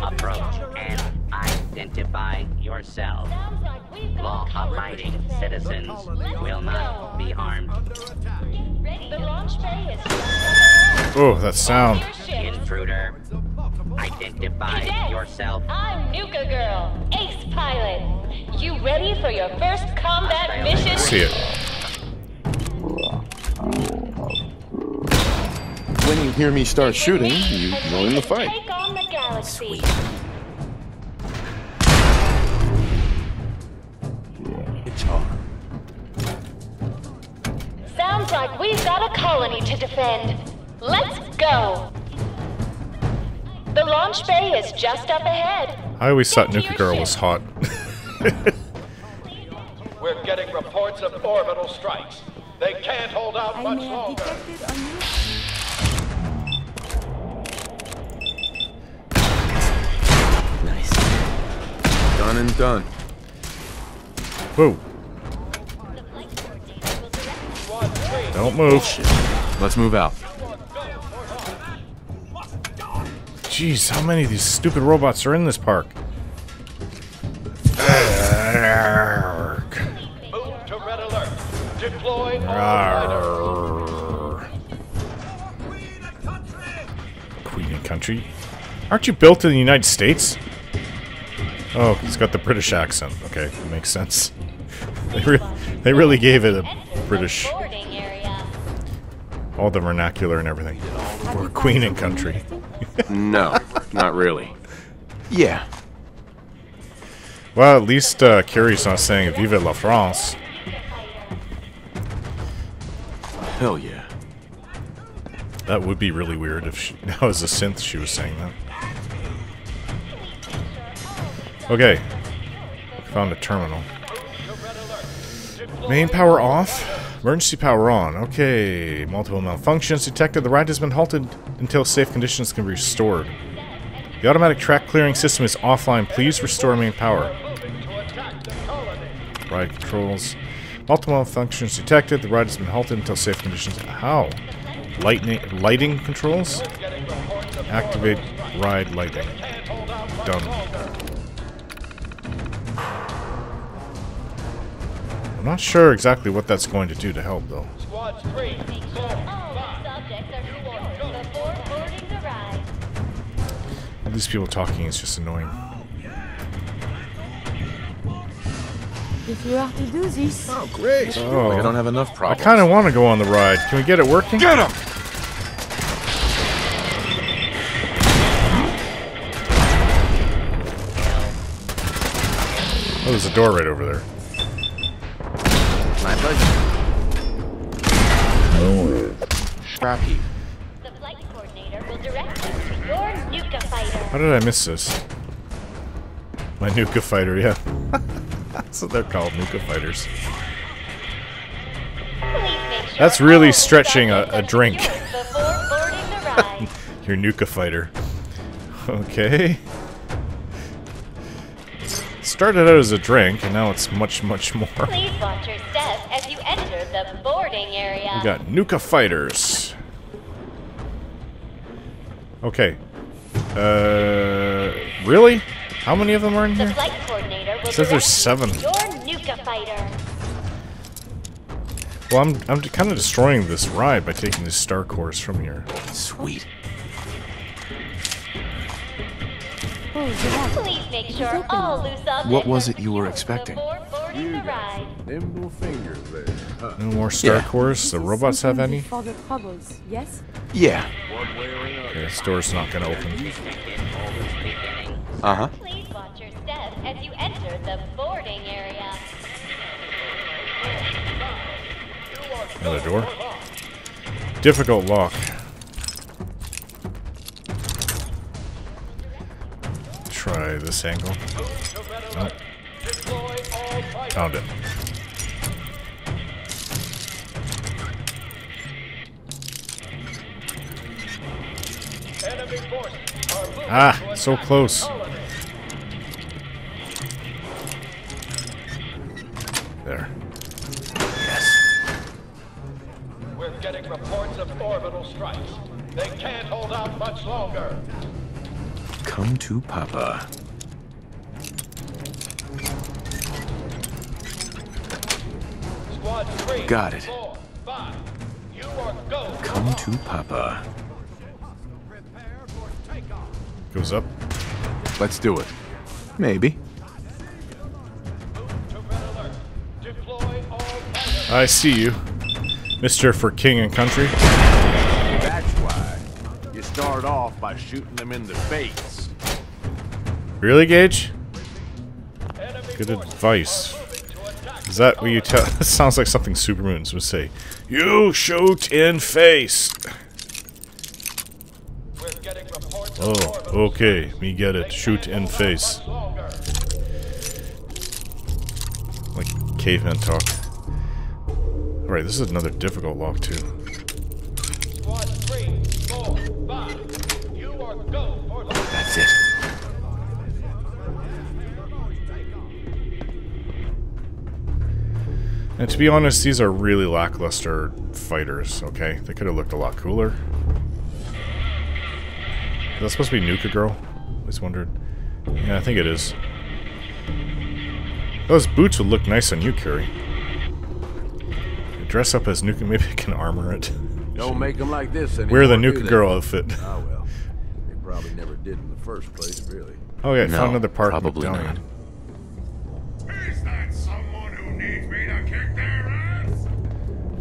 Approach and identify yourself. Law-abiding citizens will not be harmed. The launch bay is Oh, that sound. Intruder, identify yourself. I'm Nuka Girl, ace pilot. You ready for your first combat mission? See it. When you hear me start shooting, you join the fight. Take on the galaxy. It's hard. Sounds like we've got a colony to defend. Let's go. The launch bay is just up ahead. I always thought Nuka Girl was hot. We're getting reports of orbital strikes. They can't hold out I much may have longer. detected a new... Done and done. Whoa. Don't move. Let's move out. Jeez, how many of these stupid robots are in this park? Move to red alert. Deploy Queen and country. Aren't you built in the United States? Oh, he's got the British accent. Okay, that makes sense. They really gave it a British... all the vernacular and everything. For Queen and country. No, not really. Yeah. Well, at least Carrie's not saying Vive la France. Hell yeah. That would be really weird if that was a synth she was saying that. Okay. Found a terminal. Main power off. Emergency power on. Okay. Multiple malfunctions detected. The ride has been halted until safe conditions can be restored. The automatic track clearing system is offline. Please restore main power. Ride controls. Multiple malfunctions detected. The ride has been halted until safe conditions. How? Lighting controls? Activate ride lighting. Done. I'm not sure exactly what that's going to do to help, though. Squad 3, All these people talking is just annoying. If you have to do this... Oh, great. Oh. I don't have enough I problems. kind of want to go on the ride. Can we get it working? Get him! Oh, there's a door right over there. My pleasure. Scrappy. The flight coordinator will direct you to your Nuka fighter. How did I miss this? My Nuka fighter, yeah. That's what they're called, Nuka fighters. That's really stretching a drink. Your Nuka fighter. Okay. Started out as a drink, and now it's much, much more. Please watch your step as you enter the boarding area. We got Nuka fighters. Okay. Really? How many of them are in The here? flight coordinator will It says there's direct 7. your Nuka fighter. Well, I'm kind of destroying this ride by taking this star course from here. Sweet. Please make sure all loose objects What was are it you were secured expecting? before boarding the ride. Nimble fingers there. Huh. No more star Yeah. cores? The robots have any? For the troubles, yes? Yeah. Okay, this door's not gonna open. Uh-huh. Please watch your step as you enter the boarding area. Another door. Difficult lock. Try this angle. Nope. Found it. Ah, so close. There. We're getting reports of orbital strikes. They can't hold out much longer. Come to Papa. Squad 3, Got it. 4, 5. You are go. Come to Papa. Goes up. Let's do it. Maybe. Deploy all fighters. I see you, Mr. for King and Country. That's why. You start off by shooting them in the face. Really, Gage? Good advice. Is that what you tell? It sounds like something Supermoons would say. You shoot in face. We're getting reports of Oh, orbital okay. Me get it. Shoot in face. longer. Like caveman talk. Alright, this is another difficult lock, too. Squad 3, 4, 5. You are go for That's it. And to be honest, these are really lackluster fighters, okay? They could have looked a lot cooler. Is that supposed to be Nuka Girl? I always wondered. Yeah, I think it is. Those boots would look nice on you, Curie. Dress up as Nuka, maybe I can armor it. Don't make them like this anymore. Wear the Nuka Girl outfit. Oh well, they probably never did in the first place, really. Oh yeah, I No, found another part probably medallion. Is that someone who needs me to kick their ass?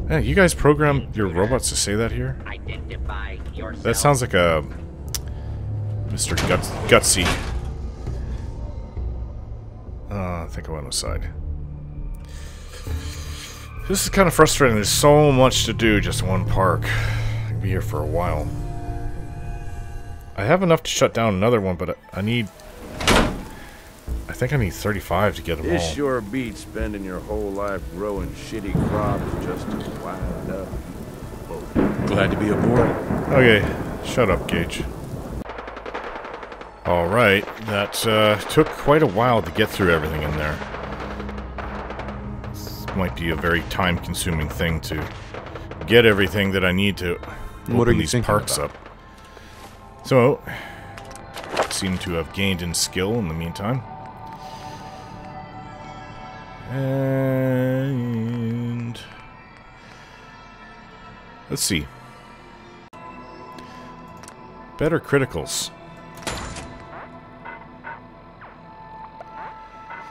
Hey, you guys program your robots to say that here? Identify yourself. That sounds like a Mr. Gutsy. I think I went aside. This is kind of frustrating. There's so much to do just in one park. I can be here for a while. I have enough to shut down another one, but I need... I think I need 35 to get them all. This sure beats spending your whole life growing shitty crops just to wind up. Glad to be aboard. Okay, shut up, Gage. Alright, that took quite a while to get through everything in there. This might be a very time-consuming thing to get everything that I need to open these parks up. So, seem to have gained in skill in the meantime. And... let's see. Better criticals.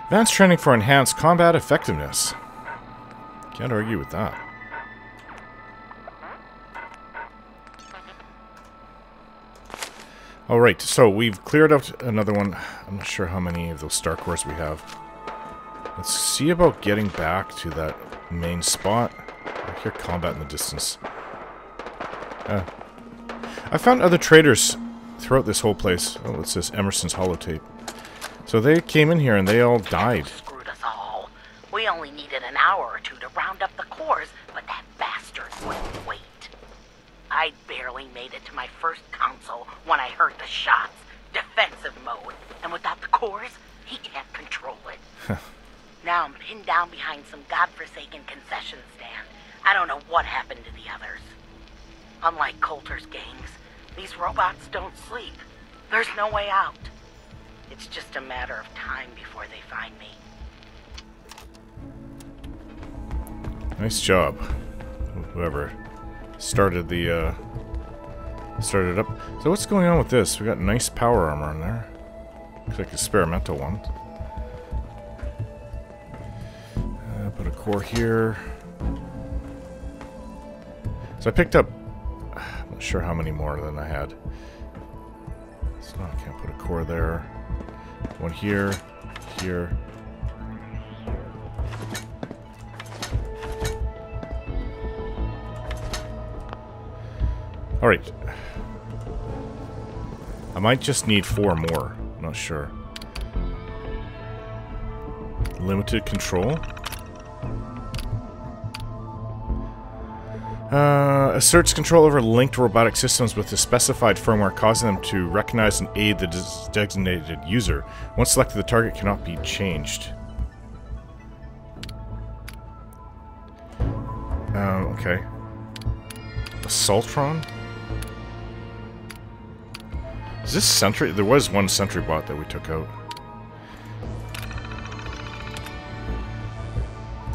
Advanced training for enhanced combat effectiveness. Can't argue with that. Alright, so we've cleared out another one. I'm not sure how many of those star cores we have. Let's see about getting back to that main spot. I hear combat in the distance. I found other traders throughout this whole place. Oh, it says Emerson's holotape. So they came in here and they all died. Screwed us all. We only needed an hour or two to round up the cores, but that bastard wouldn't wait. I barely made it to my first console when I heard the shots. Defensive mode. And without the cores, he can't control it. Now I'm pinned down behind some godforsaken concession stand. I don't know what happened to the others. Unlike Coulter's gangs, these robots don't sleep. There's no way out. It's just a matter of time before they find me. Nice job, whoever started the started up. So what's going on with this? We got nice power armor in there. Looks like experimental one. Put a core here. So I picked up. I'm not sure how many more than I had. So I can't put a core there. One here, here. Alright. I might just need 4 more. I'm not sure. Limited control. Asserts control over linked robotic systems with the specified firmware, causing them to recognize and aid the designated user. Once selected, the target cannot be changed. Okay. Assaultron? Is this Sentry? There was one Sentry bot that we took out.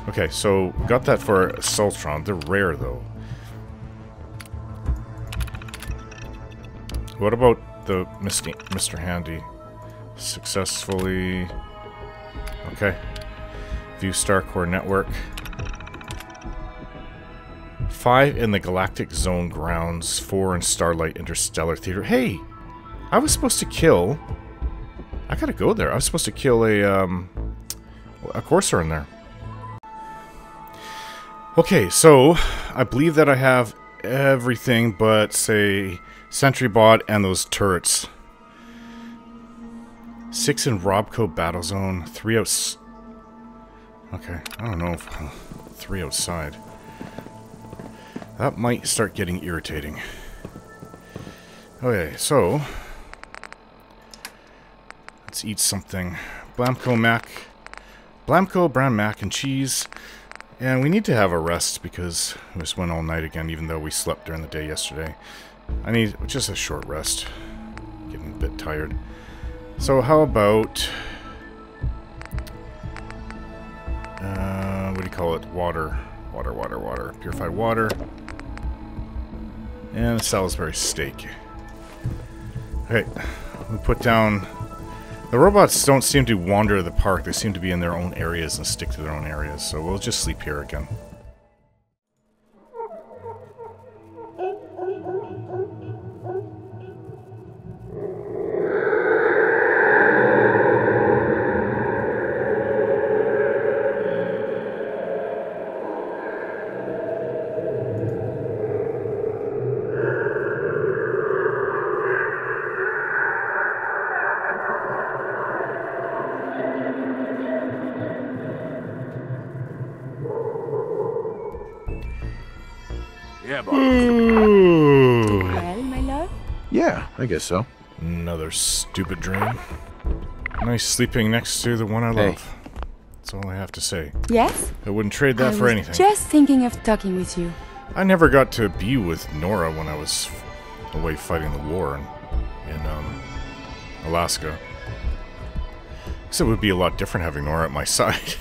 Okay, so got that for Assaultron. They're rare, though. What about the Mr. Handy? Successfully... okay. View Star Core Network. 5 in the Galactic Zone grounds. 4 in Starlight Interstellar Theater. Hey! I was supposed to kill... I gotta go there. I was supposed to kill a Courser in there. Okay, so I believe that I have everything but, say, Sentry Bot and those turrets. 6 in Robco Battle Zone, 3 outs... okay, I don't know if... 3 outside. That might start getting irritating. Okay, so... let's eat something. Blamco brand mac and cheese. And we need to have a rest because we just went all night again, even though we slept during the day yesterday. I need just a short rest. Getting a bit tired. So how about... what do you call it? Water. Water. Purified water. And a Salisbury steak. Okay, we put down... The robots don't seem to wander the park. They seem to be in their own areas and stick to their own areas. So we'll just sleep here again. Yeah, boss. Well, my love? Yeah, I guess so. Another stupid dream. Nice sleeping next to the one I love. That's all I have to say. Yes? I wouldn't trade that for anything. Just thinking of talking with you. I never got to be with Nora when I was away fighting the war in Alaska. Guess it would be a lot different having Nora at my side.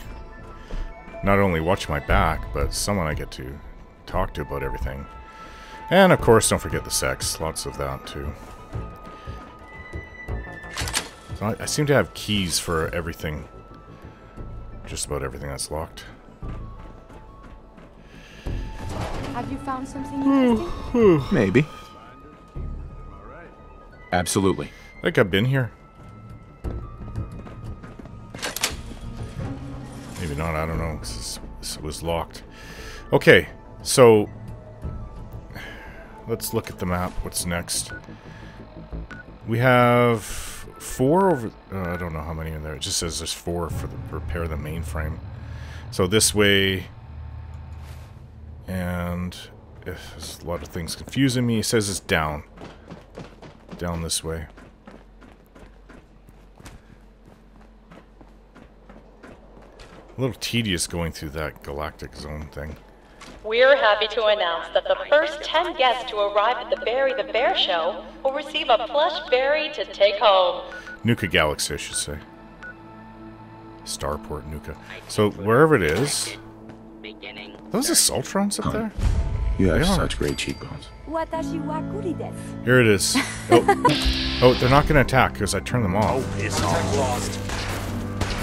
Not only watch my back, but someone I get to talk to about everything. And of course, don't forget the sex. Lots of that too. So I seem to have keys for everything. Just about everything that's locked. Have you found something interesting? Maybe. Absolutely. Like I've been here. Maybe not, I don't know. This was locked. Okay, so let's look at the map. What's next? We have 4 over... I don't know how many in there. It just says there's 4 for the repair the mainframe. So this way... And... there's a lot of things confusing me. It says it's down. Down this way. A little tedious going through that Galactic Zone thing. We're happy to announce that the first 10 guests to arrive at the Barry the Bear show will receive a plush berry to take home. Nuka Galaxy, I should say. Starport, Nuka. So, wherever it is... Those Assaultrons up there? You have such great cheekbones. Here it is. Oh, they're not going to attack because I turned them off. Oh, piss off. Lost.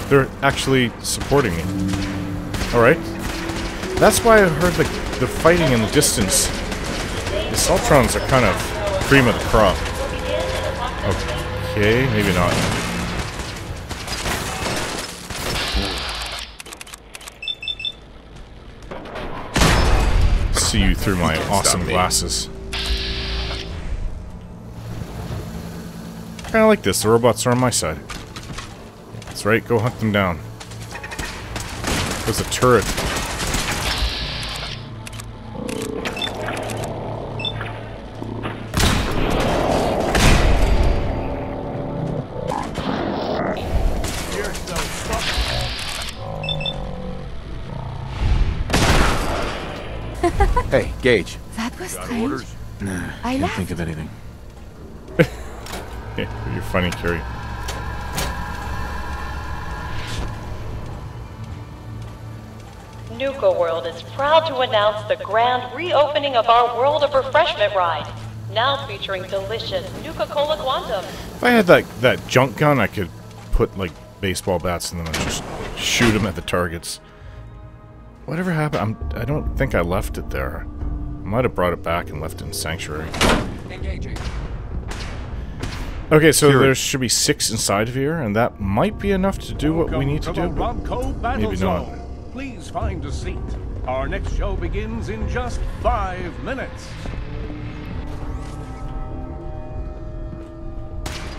They're actually supporting me. Alright. That's why I heard the fighting in the distance. The Assaultrons are kind of cream of the crop. Okay, maybe not. See you through my awesome glasses. I kinda like this. The robots are on my side. That's right, go hunt them down. There's a turret. Hey, Gage. That was strange. Nah, I can't think of anything. You're funny, Carrie. Nuka World is proud to announce the grand reopening of our World of Refreshment ride, now featuring delicious Nuka-Cola Quantum. If I had that junk gun, I could put like baseball bats and then I'd just shoot them at the targets. Whatever happened? I don't think I left it there. I might have brought it back and left it in Sanctuary. Engaging. Okay, so there should be 6 inside of here, and that might be enough to do what we need to do. Maybe not. Please find a seat. Our next show begins in just 5 minutes.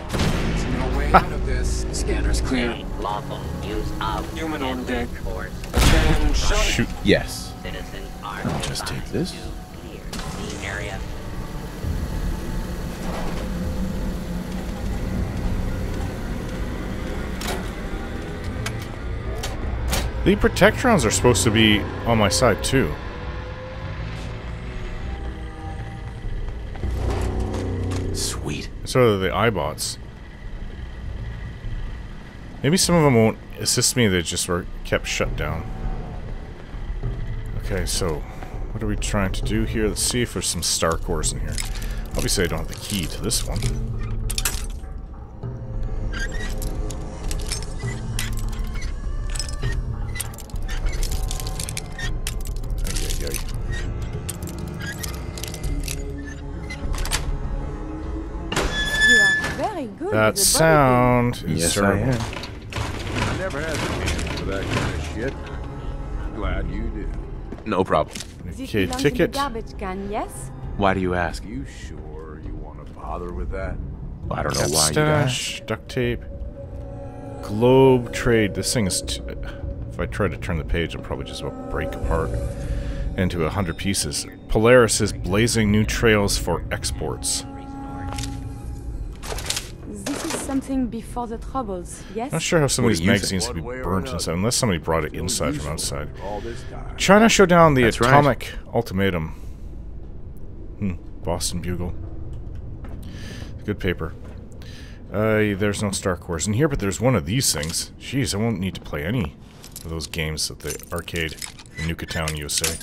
There's no way out of this. Scanner's clear. Lawful use of Human on deck. force. Shoot. Yes. Citizens are I'll just take this. clear the area. The Protectrons are supposed to be on my side too. Sweet. So are the iBots. Maybe some of them won't assist me, they just were kept shut down. Okay, so what are we trying to do here? Let's see if there's some star cores in here. Obviously I don't have the key to this one. That sound is yes, terrible. I am. I never had the chance for that kind of shit. Glad you do. No problem. Okay, ticket. Garbage can, yes? Why do you ask? You sure you want to bother with that? I don't know why you Stash, duct tape, globe trade. This thing is. If I try to turn the page, it'll probably just about break apart into 100 pieces. Polaris is blazing new trails for exports. Something before the troubles, yes? Not sure how some of these magazines would be burnt inside, unless somebody brought it inside from outside. China showed down the atomic ultimatum. Boston Bugle. Good paper. There's no Star Cores in here, but there's one of these things. Jeez, I won't need to play any of those games at the arcade in Nuka Town, USA.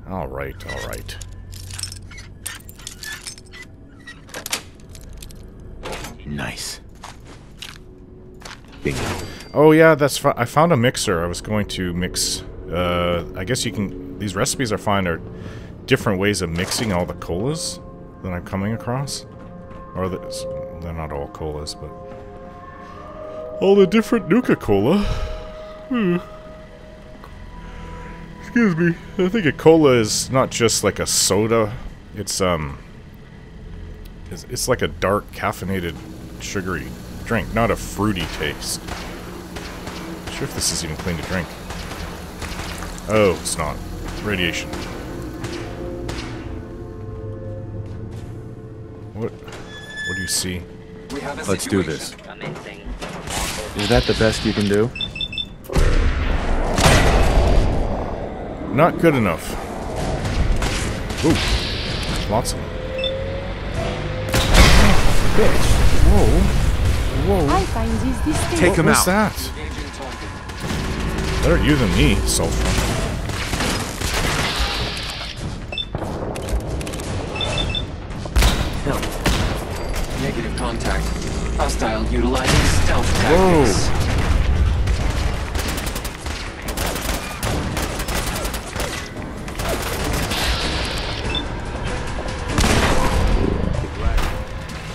Alright, alright. Nice. Bingo. Oh yeah, that's I found a mixer. I was going to mix. I guess you can. These recipes I find are different ways of mixing all the colas that I'm coming across. Or they're not all colas, but all the different Nuka-Cola. Excuse me. I think a cola is not just like a soda. It's like a dark caffeinated sugary drink, not a fruity taste. Not sure if this is even clean to drink. Oh, it's not. Radiation. What do you see? Let's do this. Is that the best you can do? Not good enough. Ooh. Lots of them. Bitch. Whoa. Whoa. I find these distinct. Take him out. What's that? Better you than me, Sulfur. Negative contact. Hostile utilizing stealth tactics. Whoa.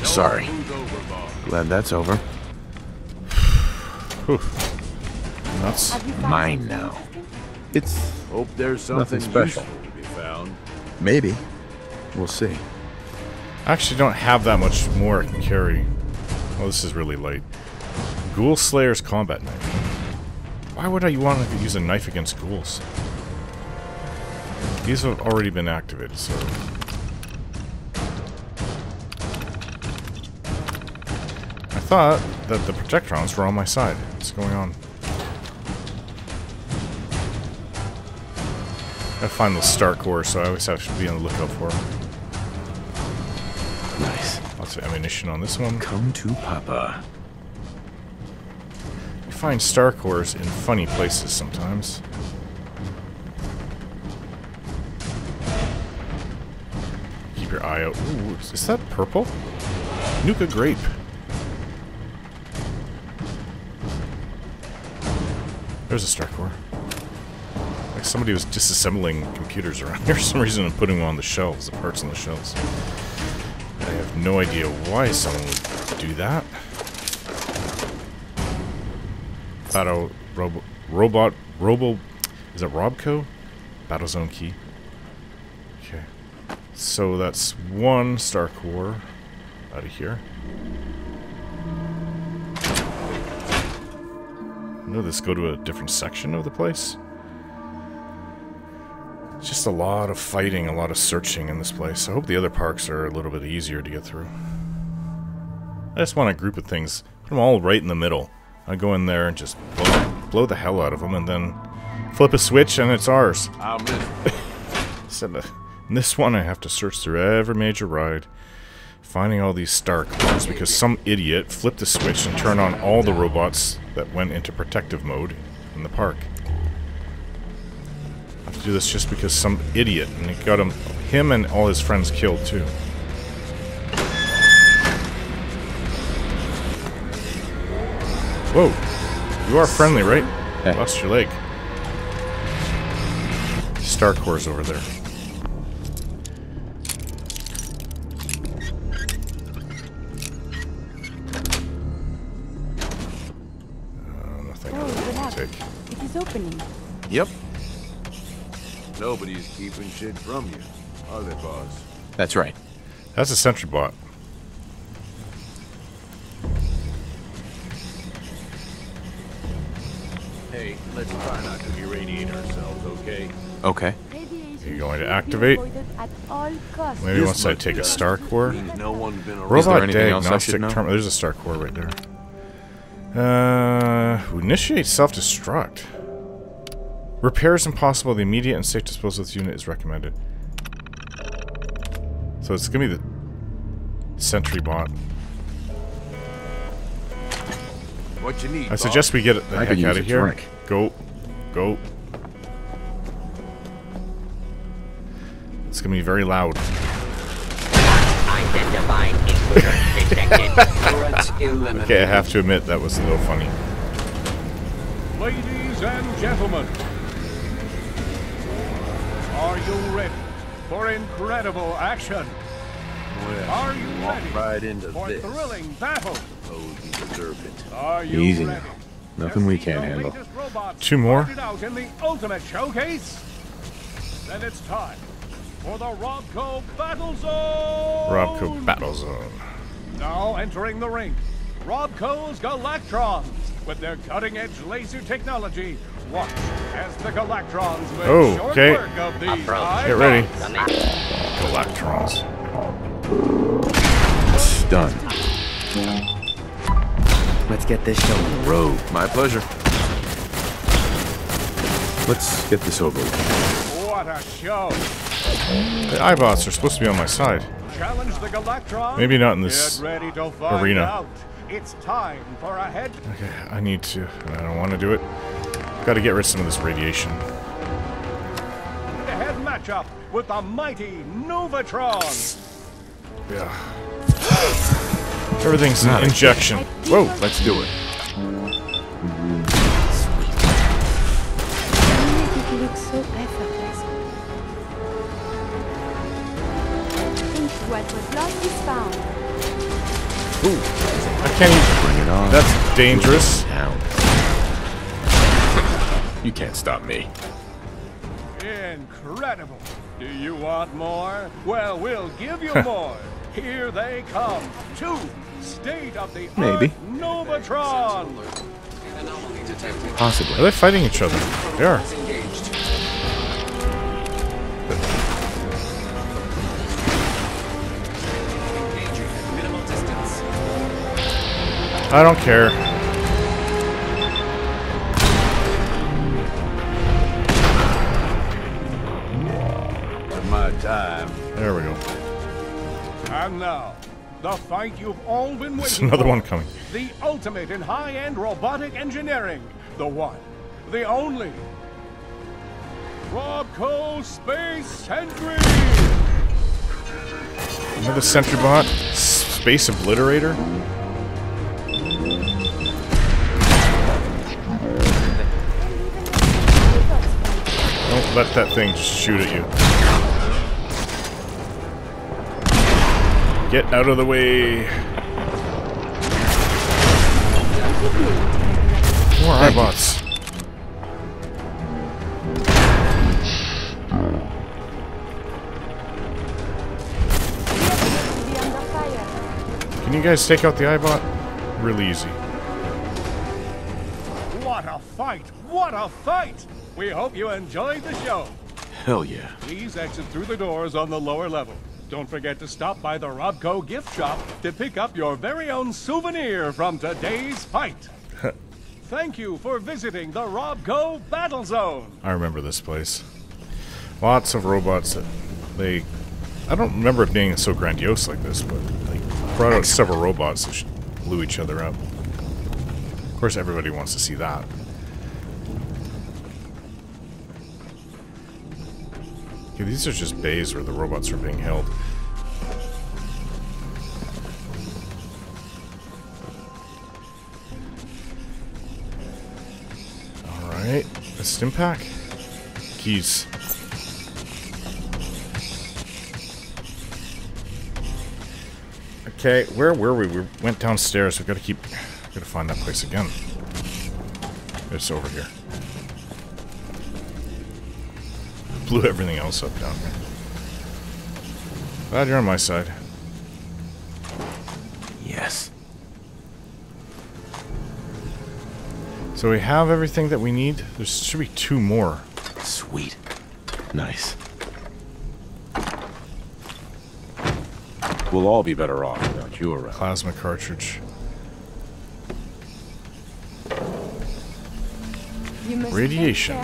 Sorry. Glad that's over. That's mine now. It's hope there's something special to be found. Maybe. We'll see. I actually don't have that much more I can carry. Oh, this is really light. Ghoul Slayer's combat knife. Why would I want to use a knife against ghouls? These have already been activated, so... I thought that the Protectrons were on my side. What's going on? I find those Star Cores, so I always have to be on the lookout for them. Nice. Lots of ammunition on this one. Come to Papa. You find Star Cores in funny places sometimes. Keep your eye out. Ooh, is that purple? Nuka Grape. There's a Star Core. Like somebody was disassembling computers around here for some reason and putting them on the shelves, the parts on the shelves. I have no idea why someone would do that. Battle Robo is it Robco? Battlezone key. Okay. So that's one Star Core out of here. Will this go to a different section of the place? It's just a lot of fighting, a lot of searching in this place. I hope the other parks are a little bit easier to get through. I just want a group of things. Put them all right in the middle. I go in there and just boom. blow the hell out of them, and then flip a switch, and it's ours. I'll miss. In this one, I have to search through every major ride, finding all these star cores, because some idiot flipped the switch and turned on all the robots that went into protective mode in the park. I have to do this just because some idiot, and it got him and all his friends killed too. Whoa, you are friendly, right? Hey. Lost your leg. Star cores over there. Nothing to take. It is opening. Yep. Nobody's keeping shit from you, are they, boss? That's right. That's a sentry bot. Hey, let's try not to irradiate ourselves, okay? Okay. You're going to activate? At all costs. Maybe once I take a star core. No one's been around. Robot diagnostic terminal. There's a star core right there. Initiate self-destruct. Repair is impossible. The immediate and safe disposal of this unit is recommended. So it's gonna be the sentry bot. What you need? I suggest we get the heck out of here. Go. Go. It's gonna be very loud. Identifying intruder detected. Okay, I have to admit that was a little funny. Ladies and gentlemen, are you ready for incredible action? Well, Are you ready right into for this. thrilling battle? Oh, you deserved it. Are you Easy ready? now. Nothing we can't handle. Two more? Out in the ultimate showcase? Then it's time for the Robco Battle Zone! Robco Battle Zone. Now entering the ring, Robco's Galactrons. With their cutting-edge laser technology, watch as the Galactrons make short okay. work of these. Get ready. Galactrons. Done. Let's get this show on the road. My pleasure. Let's get this over with. What a show! The iBots are supposed to be on my side. Challenge the Galactrons. Maybe not in this Get ready to find arena. out. It's time for a head. Okay, I need to. I don't want to do it. Got to get rid of some of this radiation. Head matchup with the mighty Novatron. Yeah. Everything's an injection. Whoa, let's do it. It looks so effortless. Think what was lost is found. Ooh, I can't even. Bring it on. That's dangerous. You can't stop me. Incredible. Do you want more? Well, we'll give you more. Here they come. Two state-of-the-art Maybe. Novatron. Possibly. Are they fighting each other? They are. I don't care. It's my time. There we go. And now, the fight you've all been waiting There's another for. one coming. The ultimate in high-end robotic engineering. The one, the only. Robco Space Sentry! Another sentry bot? Space Obliterator? Don't let that thing just shoot at you. Get out of the way. More iBots. Can you guys take out the iBot? Really easy. What a fight! What a fight! We hope you enjoyed the show. Hell yeah. Please exit through the doors on the lower level. Don't forget to stop by the Robco gift shop to pick up your very own souvenir from today's fight. Thank you for visiting the Robco Battle Zone. I remember this place. Lots of robots that they... I don't remember it being so grandiose like this, but they brought out several robots that blew each other up. Of course, everybody wants to see that. Okay, these are just bays where the robots are being held. Alright, a stim pack. Keys. Okay, where were we? We went downstairs. We've got to find that place again. It's over here. Blew everything else up down here. Glad you're on my side. Yes. So we have everything that we need. There should be 2 more. Sweet. Nice. We'll all be better off without you around. Plasma cartridge. Radiation.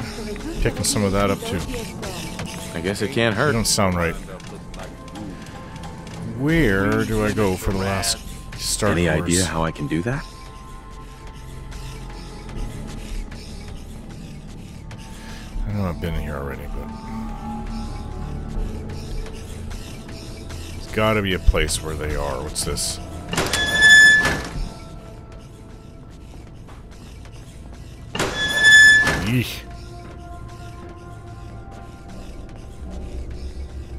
Picking some of that up too. I guess it can't hurt. You don't sound right. Where do I go for the last Star Wars? Any idea how I can do that? I know I've been in here already, but... there's gotta be a place where they are. What's this? Eek.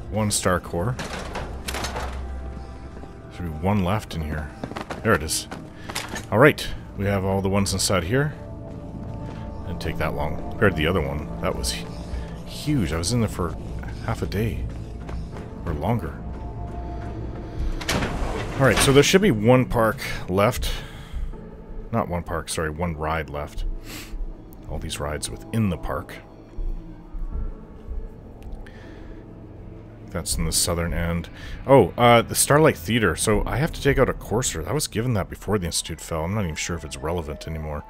1 star core. Should be 1 left in here. There it is. Alright, we have all the ones inside here. Didn't take that long. Compared to the other one, that was huge. I was in there for half a day. Or longer. Alright, so there should be 1 park left. Not 1 park, sorry, 1 ride left. All these rides within the park. That's in the southern end. Oh, the Starlight Theater. So I have to take out a courser. I was given that before the Institute fell. I'm not even sure if it's relevant anymore.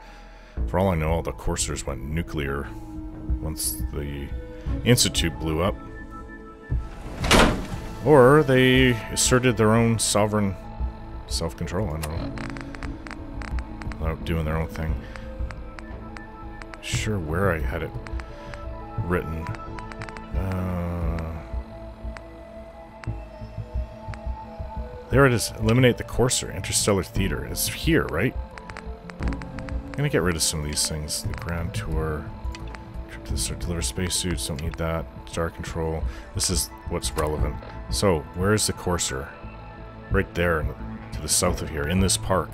For all I know, all the coursers went nuclear once the Institute blew up. Or they asserted their own sovereign self-control, I don't know. Without doing their own thing. Sure where I had it written. There it is. Eliminate the courser. Interstellar Theater. It's here, right? I'm gonna get rid of some of these things. The Grand Tour. Trip to the deliver spacesuits. Don't need that. Star Control. This is what's relevant. So, where's the courser? Right there, to the south of here, in this park.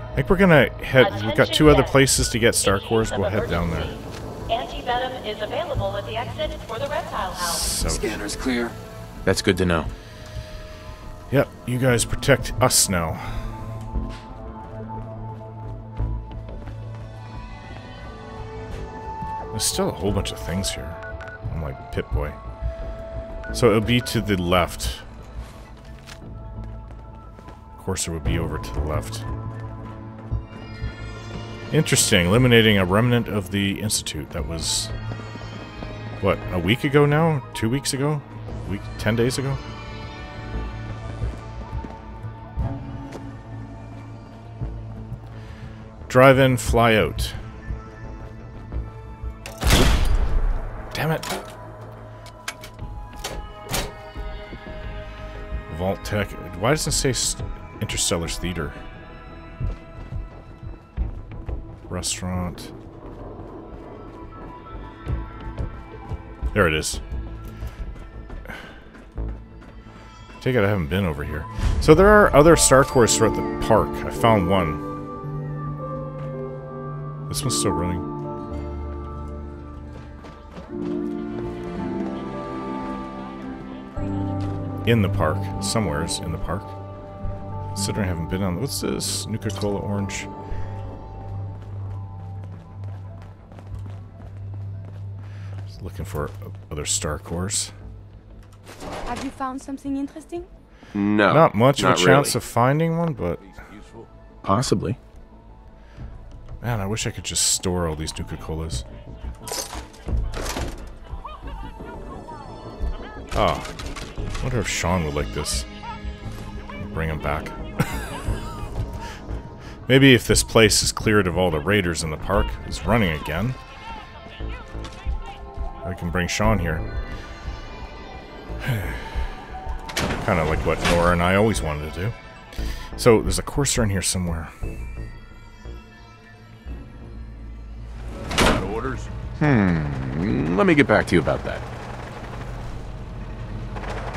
I think we're gonna head. We've got 2 other places to get Star Cores. We'll head down there. Anti-venom is available at the exit for the reptile house. Scanner's clear. That's good to know. Yep, you guys protect us now. There's still a whole bunch of things here. I'm like Pip-Boy. So it'll be to the left. Courser would be over to the left. Interesting. Eliminating a remnant of the Institute. That was... what, a week ago now? 2 weeks ago? 10 days ago? Drive in, fly out. Damn it. Vault Tech. Why doesn't it say Interstellar Theater? Restaurant. There it is. Take it I haven't been over here. So there are other Star Cores throughout the park. I found one. This one's still running. In the park. Somewheres in the park. Considering I haven't been on... what's this? Nuka-Cola Orange. Just looking for other Star Cores. Have you found something interesting? No. Not much of a chance really. of finding one, but... Possibly. Man, I wish I could just store all these Nuka-Colas. Oh. I wonder if Sean would like this. Bring him back. Maybe if this place is cleared of all the raiders in the park, is running again, I can bring Sean here. Kind of like what Nora and I always wanted to do. So, there's a courser in here somewhere. Got orders? Let me get back to you about that.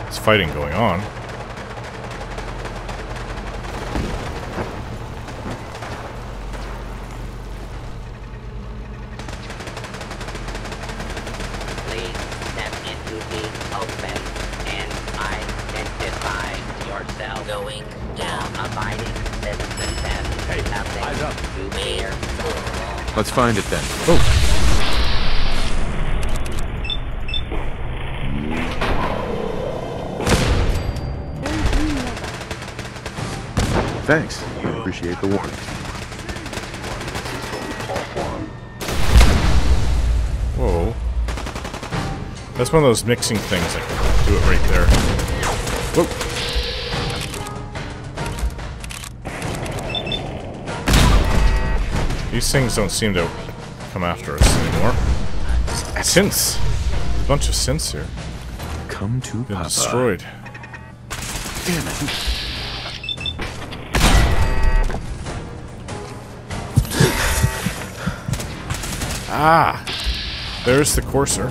There's fighting going on. Please step into the open and identify yourself. Going down. Abiding citizens and nothing to fear. Let's find it then. Oh. Thanks. Appreciate the warning. Whoa. That's one of those mixing things. I can do it right there. Whoa. These things don't seem to come after us anymore. Synths. There's a bunch of synths here. Come to Been Papa. destroyed. Damn it. Ah! There's the courser.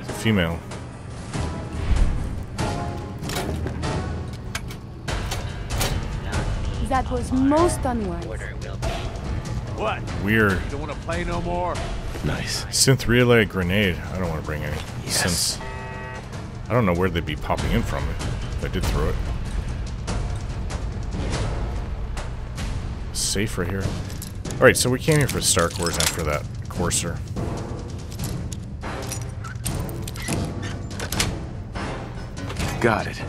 It's a female. That was most unwise. What? Weird. You don't want to play no more? Nice. Synth relay grenade. I don't want to bring any. Yes. Since I don't know where they'd be popping in from if I did throw it. Safe right here. Alright, so we came here for Star Wars and for that courser. Got it.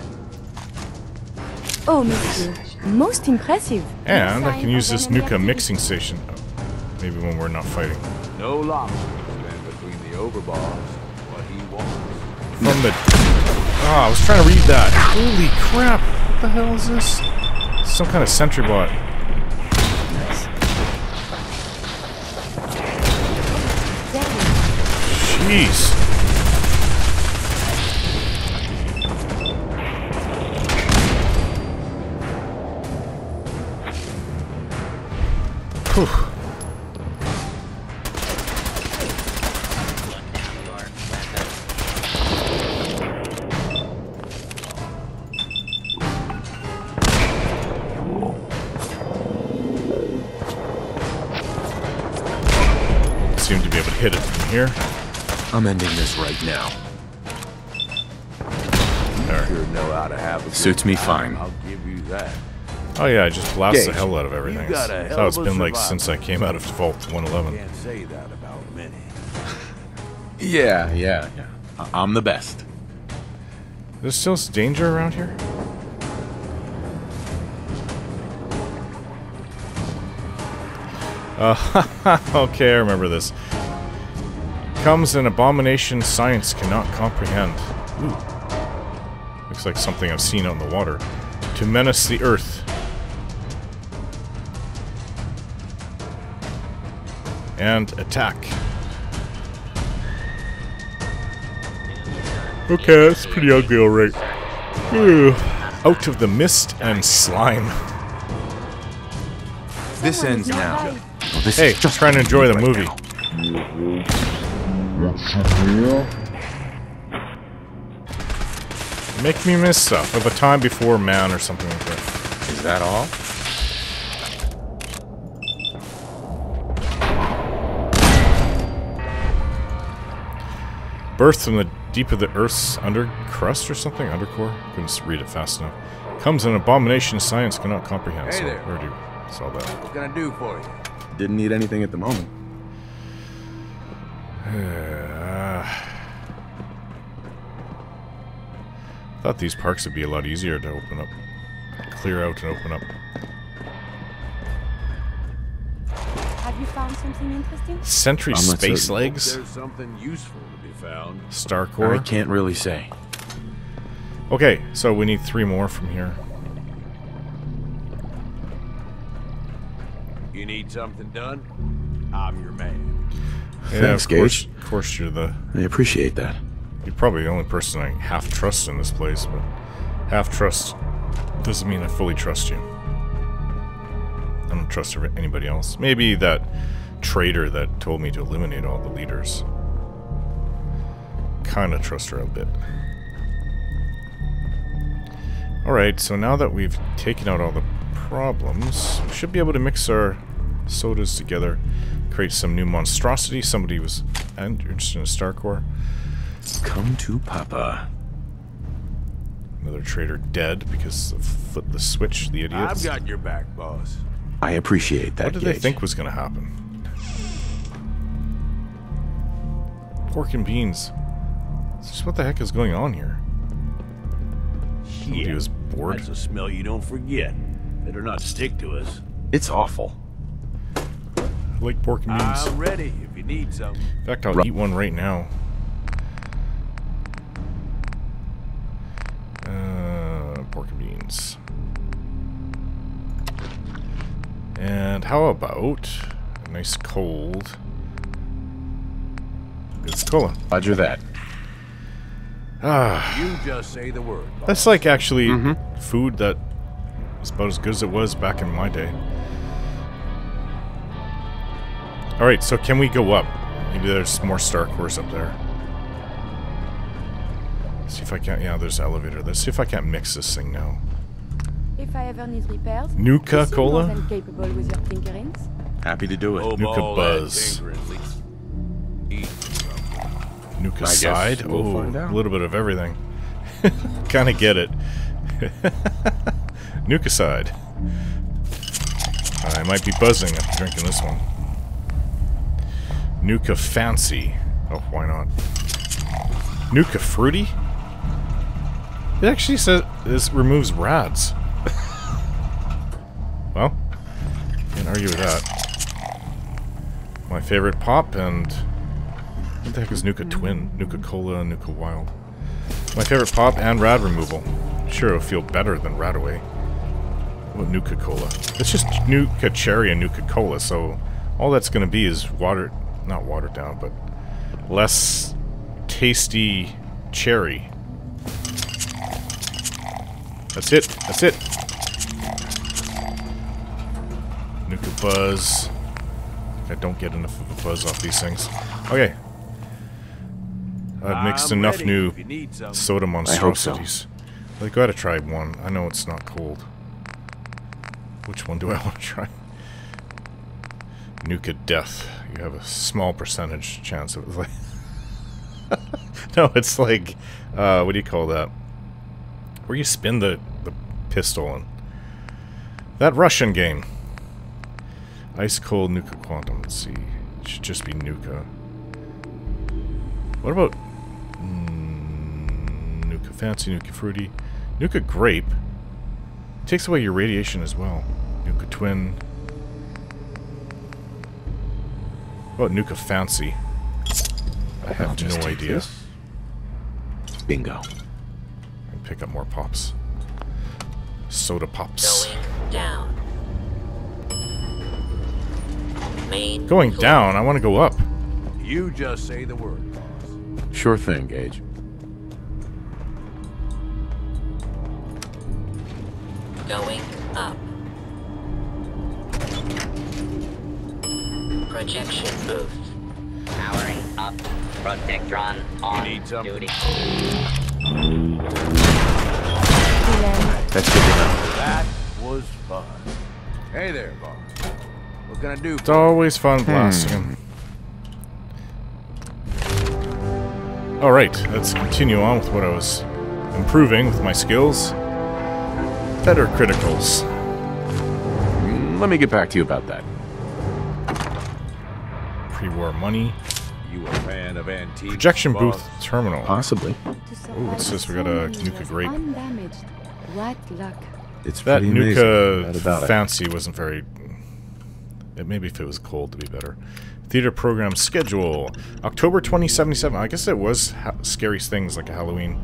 Oh, monsieur. Most impressive. And I can use this Nuka mixing station. Oh, maybe when we're not fighting. No lobster stand between the overboss and what he wants. From the... Ah, I was trying to read that. Holy crap. What the hell is this? Some kind of sentry bot. Jeez. Whew. Seem to be able to hit it from here. I'm ending this right now. There. Sure know how to have a good Suits me time, fine. I'll give you that. Oh yeah, I just blast the Gage. hell out of everything. You got a That's hell how it's of a been like survivor. since I came out of Vault 111. Can't say that about many. Yeah. I'm the best. There's still danger around here? Okay, I remember this. Comes an abomination science cannot comprehend. Ooh. Looks like something I've seen out in the water. To menace the earth. And attack. Okay, that's pretty ugly, alright. Out of the mist and slime. This ends now. Oh, this Hey, is just trying to enjoy the movie. Make me miss stuff of a time before man or something like that. Is that all? Birth from the deep of the Earth's under crust or something? Undercore? Couldn't read it fast enough. Comes an abomination science cannot comprehend. Hey So there. I already saw that. What can I do for you? Didn't need anything at the moment. Thought these parks would be a lot easier to open up. Clear out and open up. Have you found something interesting? Sentry space legs? There's something useful to be found. Star core? I can't really say. Okay, so we need 3 more from here. You need something done? I'm your man. Yeah, Thanks, Gage. Of course you're the... I appreciate that. You're probably the only person I half trust in this place, but half trust doesn't mean I fully trust you. I don't trust anybody else. Maybe that traitor that told me to eliminate all the leaders. Kinda trust her a bit. Alright, so now that we've taken out all the problems, we should be able to mix our sodas together, create some new monstrosity. Somebody was interested in a star core. Come to Papa. Another traitor dead because of flip the switch, the idiots. I've got your back, boss. I appreciate that, What did Gage. they think was going to happen? Pork and beans. Just what the heck is going on here? Somebody was bored. That's a smell you don't forget. Better not stick to us. It's awful. I like pork and beans. I'm ready if you need some. In fact, I'll eat one right now. Pork and beans. And how about a nice cold... It's cola. Roger that. Ah. You just say the word. That's like actually food that is about as good as it was back in my day. Alright, so can we go up? Maybe there's more star cores up there. See if I can't... Yeah, there's an elevator. Let's see if I can't mix this thing now. If I ever need repairs, Nuka you Cola? seem more than capable with your tinkerings. Happy to do it. Nuka Buzz. Nuka Side? We'll find out. A little bit of everything. Kind of get it. Nuka Side. I might be buzzing after drinking this one. Nuka Fancy. Oh, why not? Nuka Fruity? It actually says this removes rads. Well, can't argue with that. My favorite pop, and what the heck is Nuka Twin? Nuka Cola and Nuka Wild. My favorite pop and rad removal. Sure, it'll feel better than Radaway. What Nuka Cola? It's just Nuka Cherry and Nuka Cola, so all that's going to be is not watered down, but less tasty cherry. That's it. That's it. Nuka Buzz. I don't get enough of a buzz off these things. Okay. I've mixed enough new soda monstrosities. I gotta try one. I know it's not cold. Which one do I want to try? Nuka Death. You have a small percentage chance of it. Like no, it's like, what do you call that? Where you spin the pistol and... That Russian game. Ice Cold Nuka Quantum. Let's see. It should just be Nuka. What about... Nuka Fancy, Nuka Fruity. Nuka Grape. Takes away your radiation as well. Nuka Twin. What about Nuka Fancy? I have no idea. Bingo. And pick up more pops. Soda pops. Going down. Main Going down? I want to go up. You just say the word, boss. Sure thing, Gage. Going up. Projection boost. Powering up. Protectron on duty. That's good to know. That was fun. Hey there, boss. What can I do? It's always fun blasting him. Alright, let's continue on with what I was improving with my skills. Better criticals. Let me get back to you about that. Pre-war money. You a fan of antiques? Projection boss? booth terminal. Possibly. Ooh, what's this? We got a Nuka grape. Undamaged. What luck. It's That pretty amazing. Nuka That about it. fancy wasn't very... Maybe if it was cold to be better. Theater program schedule. October 2077. I guess it was scary things like a Halloween.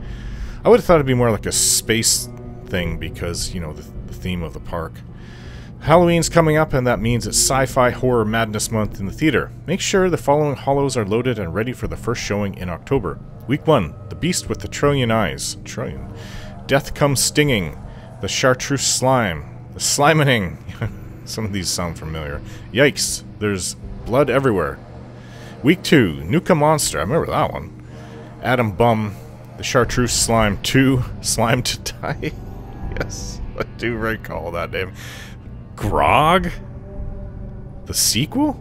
I would have thought it'd be more like a space thing because, you know, the theme of the park. Halloween's coming up, and that means it's Sci-Fi Horror Madness Month in the theater. Make sure the following hollows are loaded and ready for the first showing in October. Week 1, The Beast with the Trillion Eyes. Trillion. Death Comes Stinging. The Chartreuse Slime. The Slimening. Some of these sound familiar. Yikes, there's blood everywhere. Week 2, Nuka Monster. I remember that one. Adam Bum. The Chartreuse Slime 2. Slime to Die. Yes, I do recall that name. Grog? The sequel?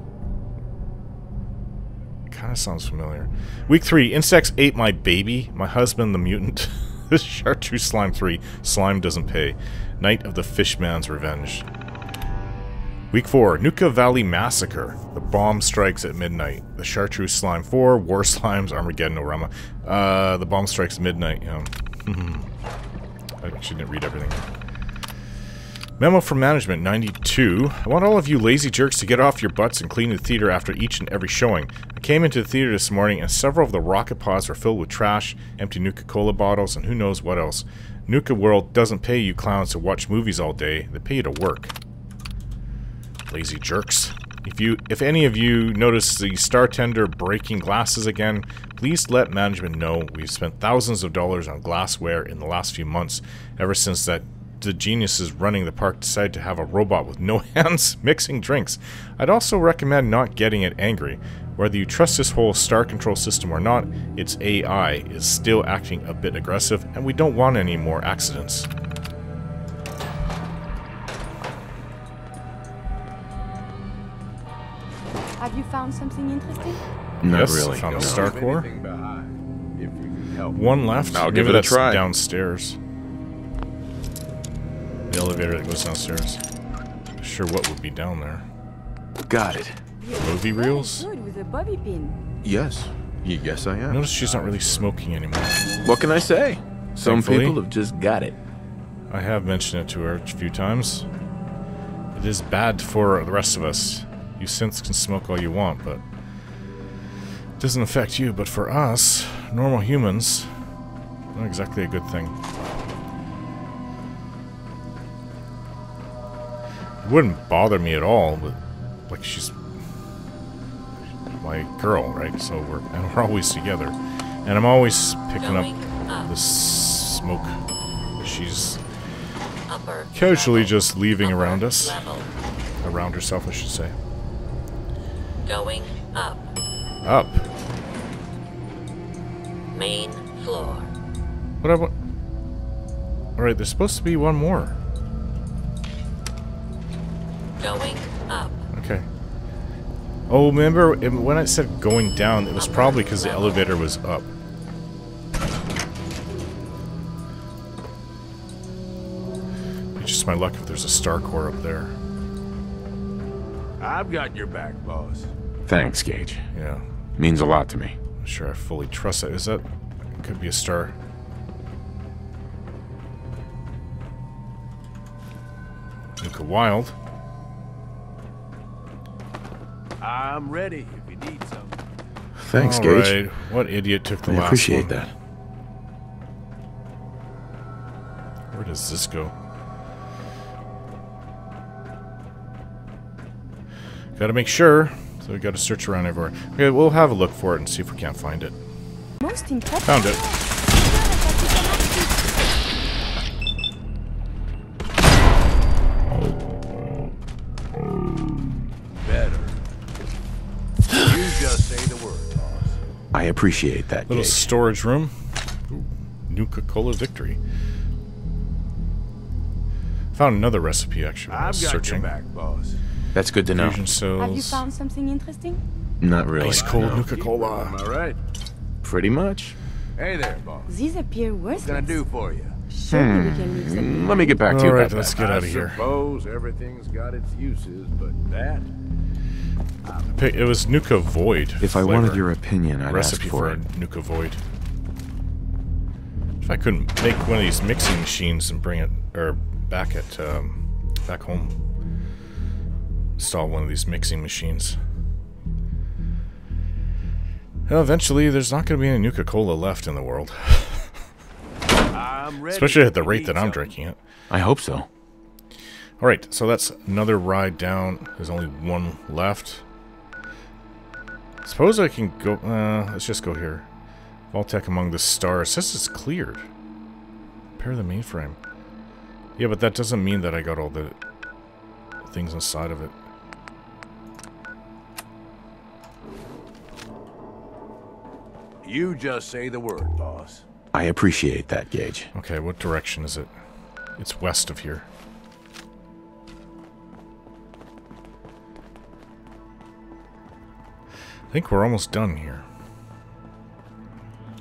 Kind of sounds familiar. Week 3, Insects Ate My Baby, My Husband the Mutant. This Chartreuse Slime 3, Slime Doesn't Pay. Night of the Fishman's Revenge. Week 4, Nuka Valley Massacre. The Bomb Strikes at Midnight. The Chartreuse Slime 4, War Slimes, Armageddon, Orama. The Bomb Strikes at Midnight, yeah. I actually didn't read everything. Memo from Management 92. I want all of you lazy jerks to get off your butts and clean the theater after each and every showing. I came into the theater this morning and several of the rocket pods were filled with trash, empty Nuka-Cola bottles, and who knows what else. Nuka World doesn't pay you clowns to watch movies all day. They pay you to work. Lazy jerks. If any of you notice the star tender breaking glasses again, please let management know. We've spent thousands of dollars on glassware in the last few months, ever since the geniuses running the park decided to have a robot with no hands mixing drinks. I'd also recommend not getting it angry. Whether you trust this whole star control system or not, its AI is still acting a bit aggressive, and we don't want any more accidents. Have you found something interesting? Not yes, really. found a No. star core. If we can help. One left. I'll Maybe give it a that's try. Downstairs. The elevator that goes downstairs. Not sure what would be down there. Got it. Movie reels? Good with a bobby pin. Yes. Yes, I am. Notice she's not really smoking anymore. What can I say? Some Thankfully, people have just got it. I have mentioned it to her a few times. It is bad for the rest of us. You synths can smoke all you want, but it doesn't affect you. But for us, normal humans, not exactly a good thing. It wouldn't bother me at all, but like she's my girl, right? So we're always together, and I'm always picking up the smoke. She's casually just leaving around us, around herself, I should say. Going up. Up. Main floor. What I want? All right, there's supposed to be one more. Going up. Okay. Oh, remember when I said going down, it was probably because the elevator was up. It's just my luck if there's a star core up there. I've got your back, boss. Thanks, Gage. Yeah. Means a lot to me. I'm sure I fully trust that. Is that... could be a star. Nuka Wild. I'm ready if you need something. Thanks, All Gage. right. What idiot took the I last appreciate one? that. Where does this go? Gotta make sure. So we gotta search around everywhere. Okay, we'll have a look for it and see if we can't find it. Most impressive. Found it. Better. You just say the word, boss. I appreciate that, Little Gage. storage room. Ooh, Nuka-Cola Victory. Found another recipe actually when I was I've got searching. your back, boss. That's good to know. Fusion cells. Have you found something interesting? Not really. Ice cold no. Nuka-Cola. Am I right? Pretty much. Hey there, boss. These appear worthless. What can I do for you? Surely we can leave them. Let me get back to you Alright, about let's that. get out of here. I suppose everything's got its uses, but that... It was Nuka Void. If I wanted your opinion, I'd recipe ask for it. Nuka Void. If I couldn't make one of these mixing machines and bring it, or back home, install one of these mixing machines. Well, eventually, there's not going to be any Nuka-Cola left in the world. Especially at the rate that I'm drinking it. I hope so. Alright, so that's another ride down. There's only one left. Suppose I can go... let's just go here. Vault-Tec among the stars. It says it's cleared. Repair the mainframe. Yeah, but that doesn't mean that I got all the things inside of it. You just say the word, boss. I appreciate that, Gage. Okay, what direction is it? It's west of here. I think we're almost done here.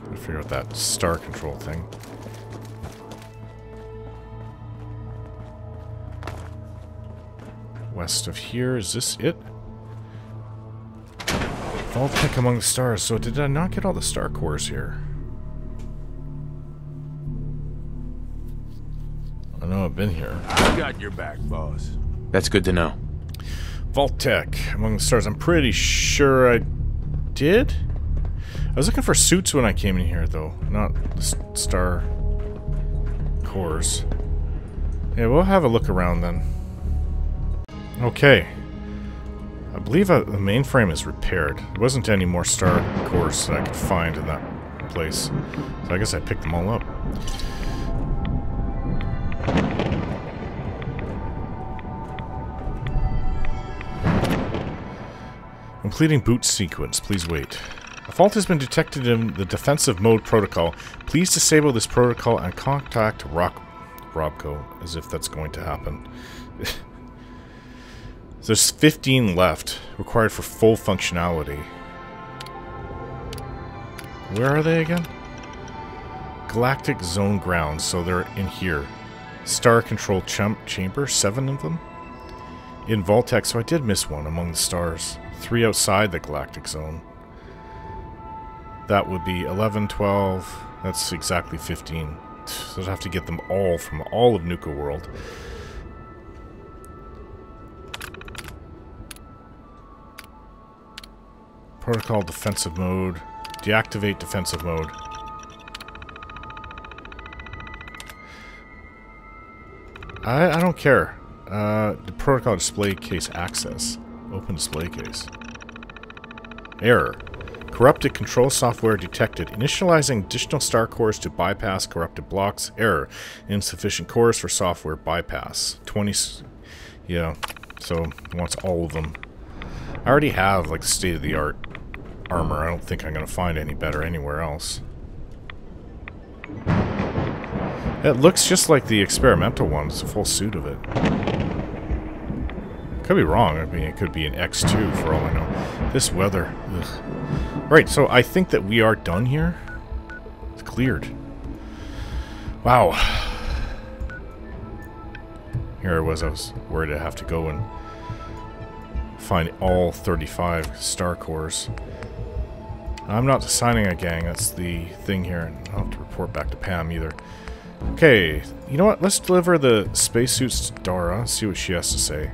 Gotta figure out that star control thing. West of here, is this it? Vault-Tec among the stars. So did I not get all the star cores here? I know I've been here. I've got your back, boss. That's good to know. Vault-Tec among the stars. I'm pretty sure I did? I was looking for suits when I came in here, though. Not the star cores. Yeah, we'll have a look around then. Okay. I believe the mainframe is repaired. There wasn't any more star cores that I could find in that place. So I guess I picked them all up. Completing boot sequence. Please wait. A fault has been detected in the defensive mode protocol. Please disable this protocol and contact Robco, as if that's going to happen. There's 15 left, required for full functionality. Where are they again? Galactic Zone grounds, so they're in here. Star Control Chamber, 7 of them. In Vault-Tec, so I did miss one among the stars. 3 outside the Galactic Zone. That would be 11, 12, that's exactly 15. So I'd have to get them all from all of Nuka World. Protocol defensive mode. Deactivate defensive mode. I don't care. The protocol display case access. Open display case. Error. Corrupted control software detected. Initializing additional star cores to bypass corrupted blocks. Error. Insufficient cores for software bypass. 20... Yeah. So, it wants all of them. I already have, like, state-of-the-art armor. I don't think I'm going to find any better anywhere else. It looks just like the experimental one. It's a full suit of it. Could be wrong. I mean, it could be an X2 for all I know. This weather. Ugh. Right, so I think that we are done here. It's cleared. Wow. Here I was worried I'd have to go and find all 35 star cores. I'm not assigning a gang, that's the thing here, and I don't have to report back to Pam either. Okay, you know what? Let's deliver the spacesuits to Dara, see what she has to say.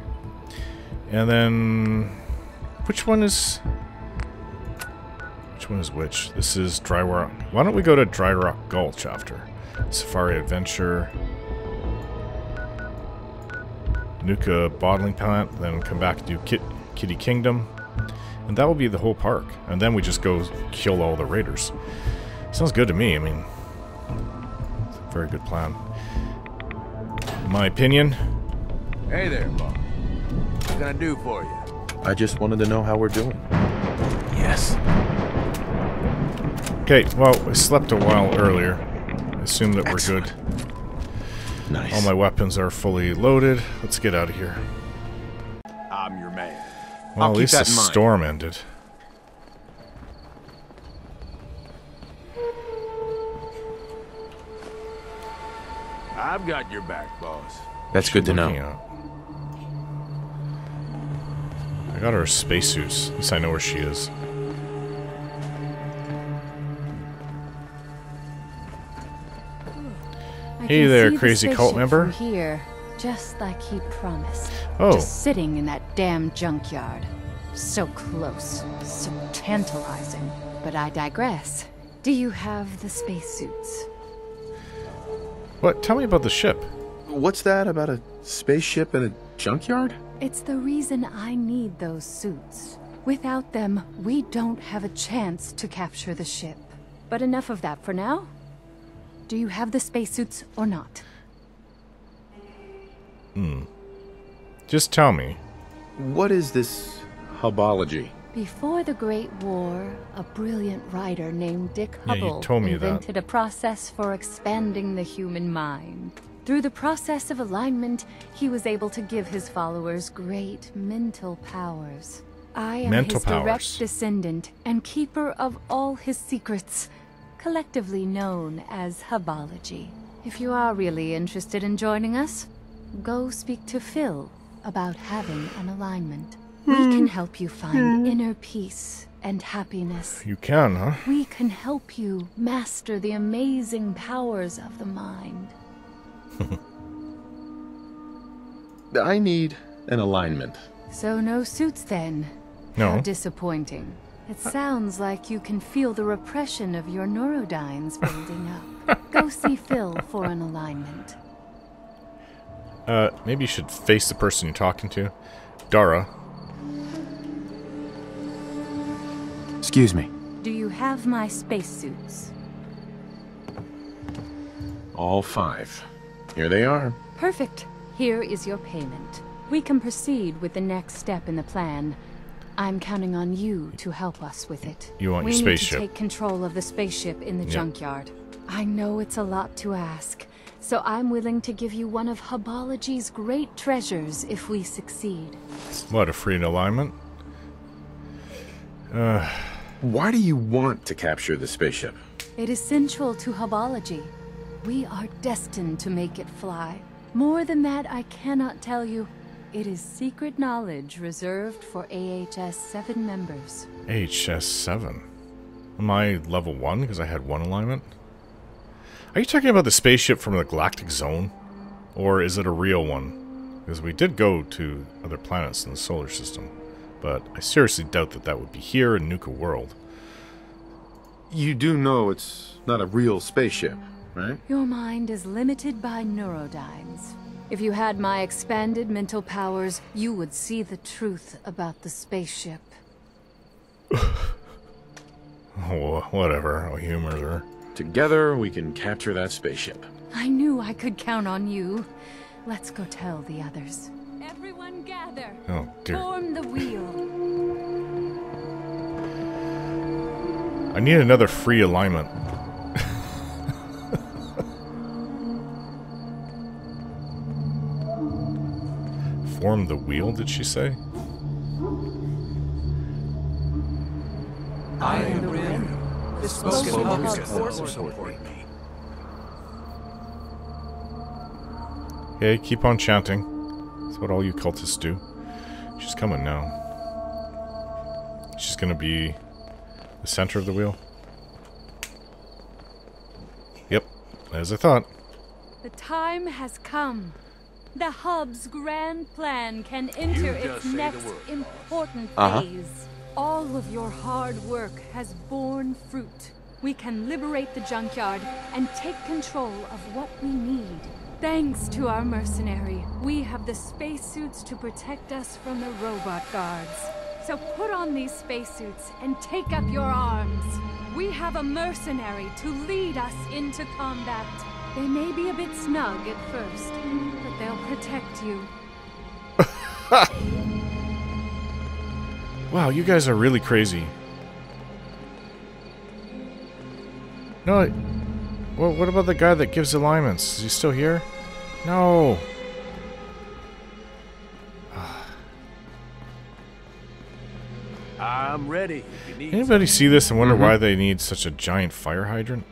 And then... Which one is which? This is Dry Rock. Why don't we go to Dry Rock Gulch after? Safari Adventure. Nuka Bottling Plant, then come back and do Kitty Kingdom. And that will be the whole park. And then we just go kill all the raiders. Sounds good to me. I mean, it's a very good plan. In my opinion. Hey there, Bob. What can I do for you? I just wanted to know how we're doing. Yes. Okay, well, I slept a while earlier. I assume that we're good. Nice. All my weapons are fully loaded. Let's get out of here. I'm your man. Well, at least the storm ended. I've got your back, boss. That's good to know. I got her spacesuits. At least I know where she is. Hey there, crazy cult member. Here, just like he promised. Oh. Just sitting in that damn junkyard. So close, so tantalizing. But I digress. Do you have the spacesuits? What? Tell me about the ship. What's that about a spaceship in a junkyard? It's the reason I need those suits. Without them, we don't have a chance to capture the ship. But enough of that for now. Do you have the spacesuits or not? Just tell me. What is this hubology? Before the Great War, a brilliant writer named Dick Yeah, you Hubble told me invented a process for expanding the human mind. Through the process of alignment, he was able to give his followers great mental powers. I am his direct descendant and keeper of all his secrets, collectively known as Hubology. If you are really interested in joining us, go speak to Phil about having an alignment. We can help you find inner peace and happiness. You can, huh? We can help you master the amazing powers of the mind. I need an alignment. So no suits then? No. How disappointing. It sounds like you can feel the repression of your neurodynes building up. Go see Phil for an alignment. Maybe you should face the person you're talking to. Dara. Excuse me. Do you have my spacesuits? All 5. Here they are. Perfect. Here is your payment. We can proceed with the next step in the plan. I'm counting on you to help us with it. You want your spaceship? We need to take control of the spaceship in the junkyard. I know it's a lot to ask, so I'm willing to give you one of Hubology's great treasures if we succeed. What, a free alignment? Why do you want to capture the spaceship? It is central to Hubology. We are destined to make it fly. More than that, I cannot tell you. It is secret knowledge reserved for AHS 7 members. AHS 7? Am I level 1 because I had 1 alignment? Are you talking about the spaceship from the Galactic Zone? Or is it a real one? Because we did go to other planets in the solar system. But I seriously doubt that that would be here in Nuka World. You do know it's not a real spaceship, right? Your mind is limited by neurodynes. If you had my expanded mental powers, you would see the truth about the spaceship. Oh, whatever. I'll humor her. Together, we can capture that spaceship. I knew I could count on you. Let's go tell the others. Everyone gather. Oh, dear. Form the wheel. I need another free alignment. Form the wheel, did she say? I am ready. The spoken word support me. Okay, keep on chanting. That's what all you cultists do. She's coming now. She's gonna be the center of the wheel. Yep, as I thought. The time has come. The Hub's grand plan can enter its next important phase. All of your hard work has borne fruit. We can liberate the junkyard and take control of what we need. Thanks to our mercenary, we have the spacesuits to protect us from the robot guards. So put on these spacesuits and take up your arms. We have a mercenary to lead us into combat. They may be a bit snug at first, but they'll protect you. Wow, you guys are really crazy. No, well, what about the guy that gives alignments? Is he still here? No. I'm ready. If you need Anybody see this and wonder why they need such a giant fire hydrant?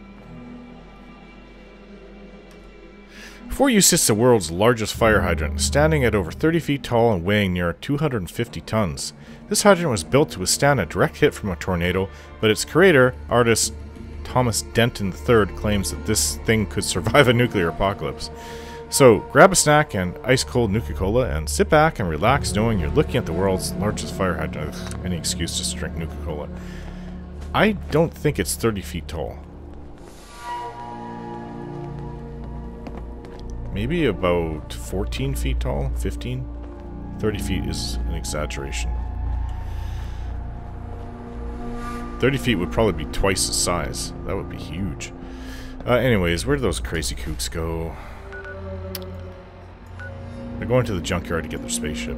Before you sits the world's largest fire hydrant, standing at over 30 feet tall and weighing near 250 tons. This hydrant was built to withstand a direct hit from a tornado, but its creator, artist Thomas Denton III, claims that this thing could survive a nuclear apocalypse. So, grab a snack and ice-cold Nuka-Cola and sit back and relax knowing you're looking at the world's largest fire hydrant. Ugh, any excuse to drink Nuka-Cola. I don't think it's 30 feet tall. Maybe about 14 feet tall? 15? 30 feet is an exaggeration. 30 feet would probably be twice the size. That would be huge. Anyways, where do those crazy kooks go? They're going to the junkyard to get their spaceship.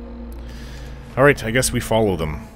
Alright, I guess we follow them.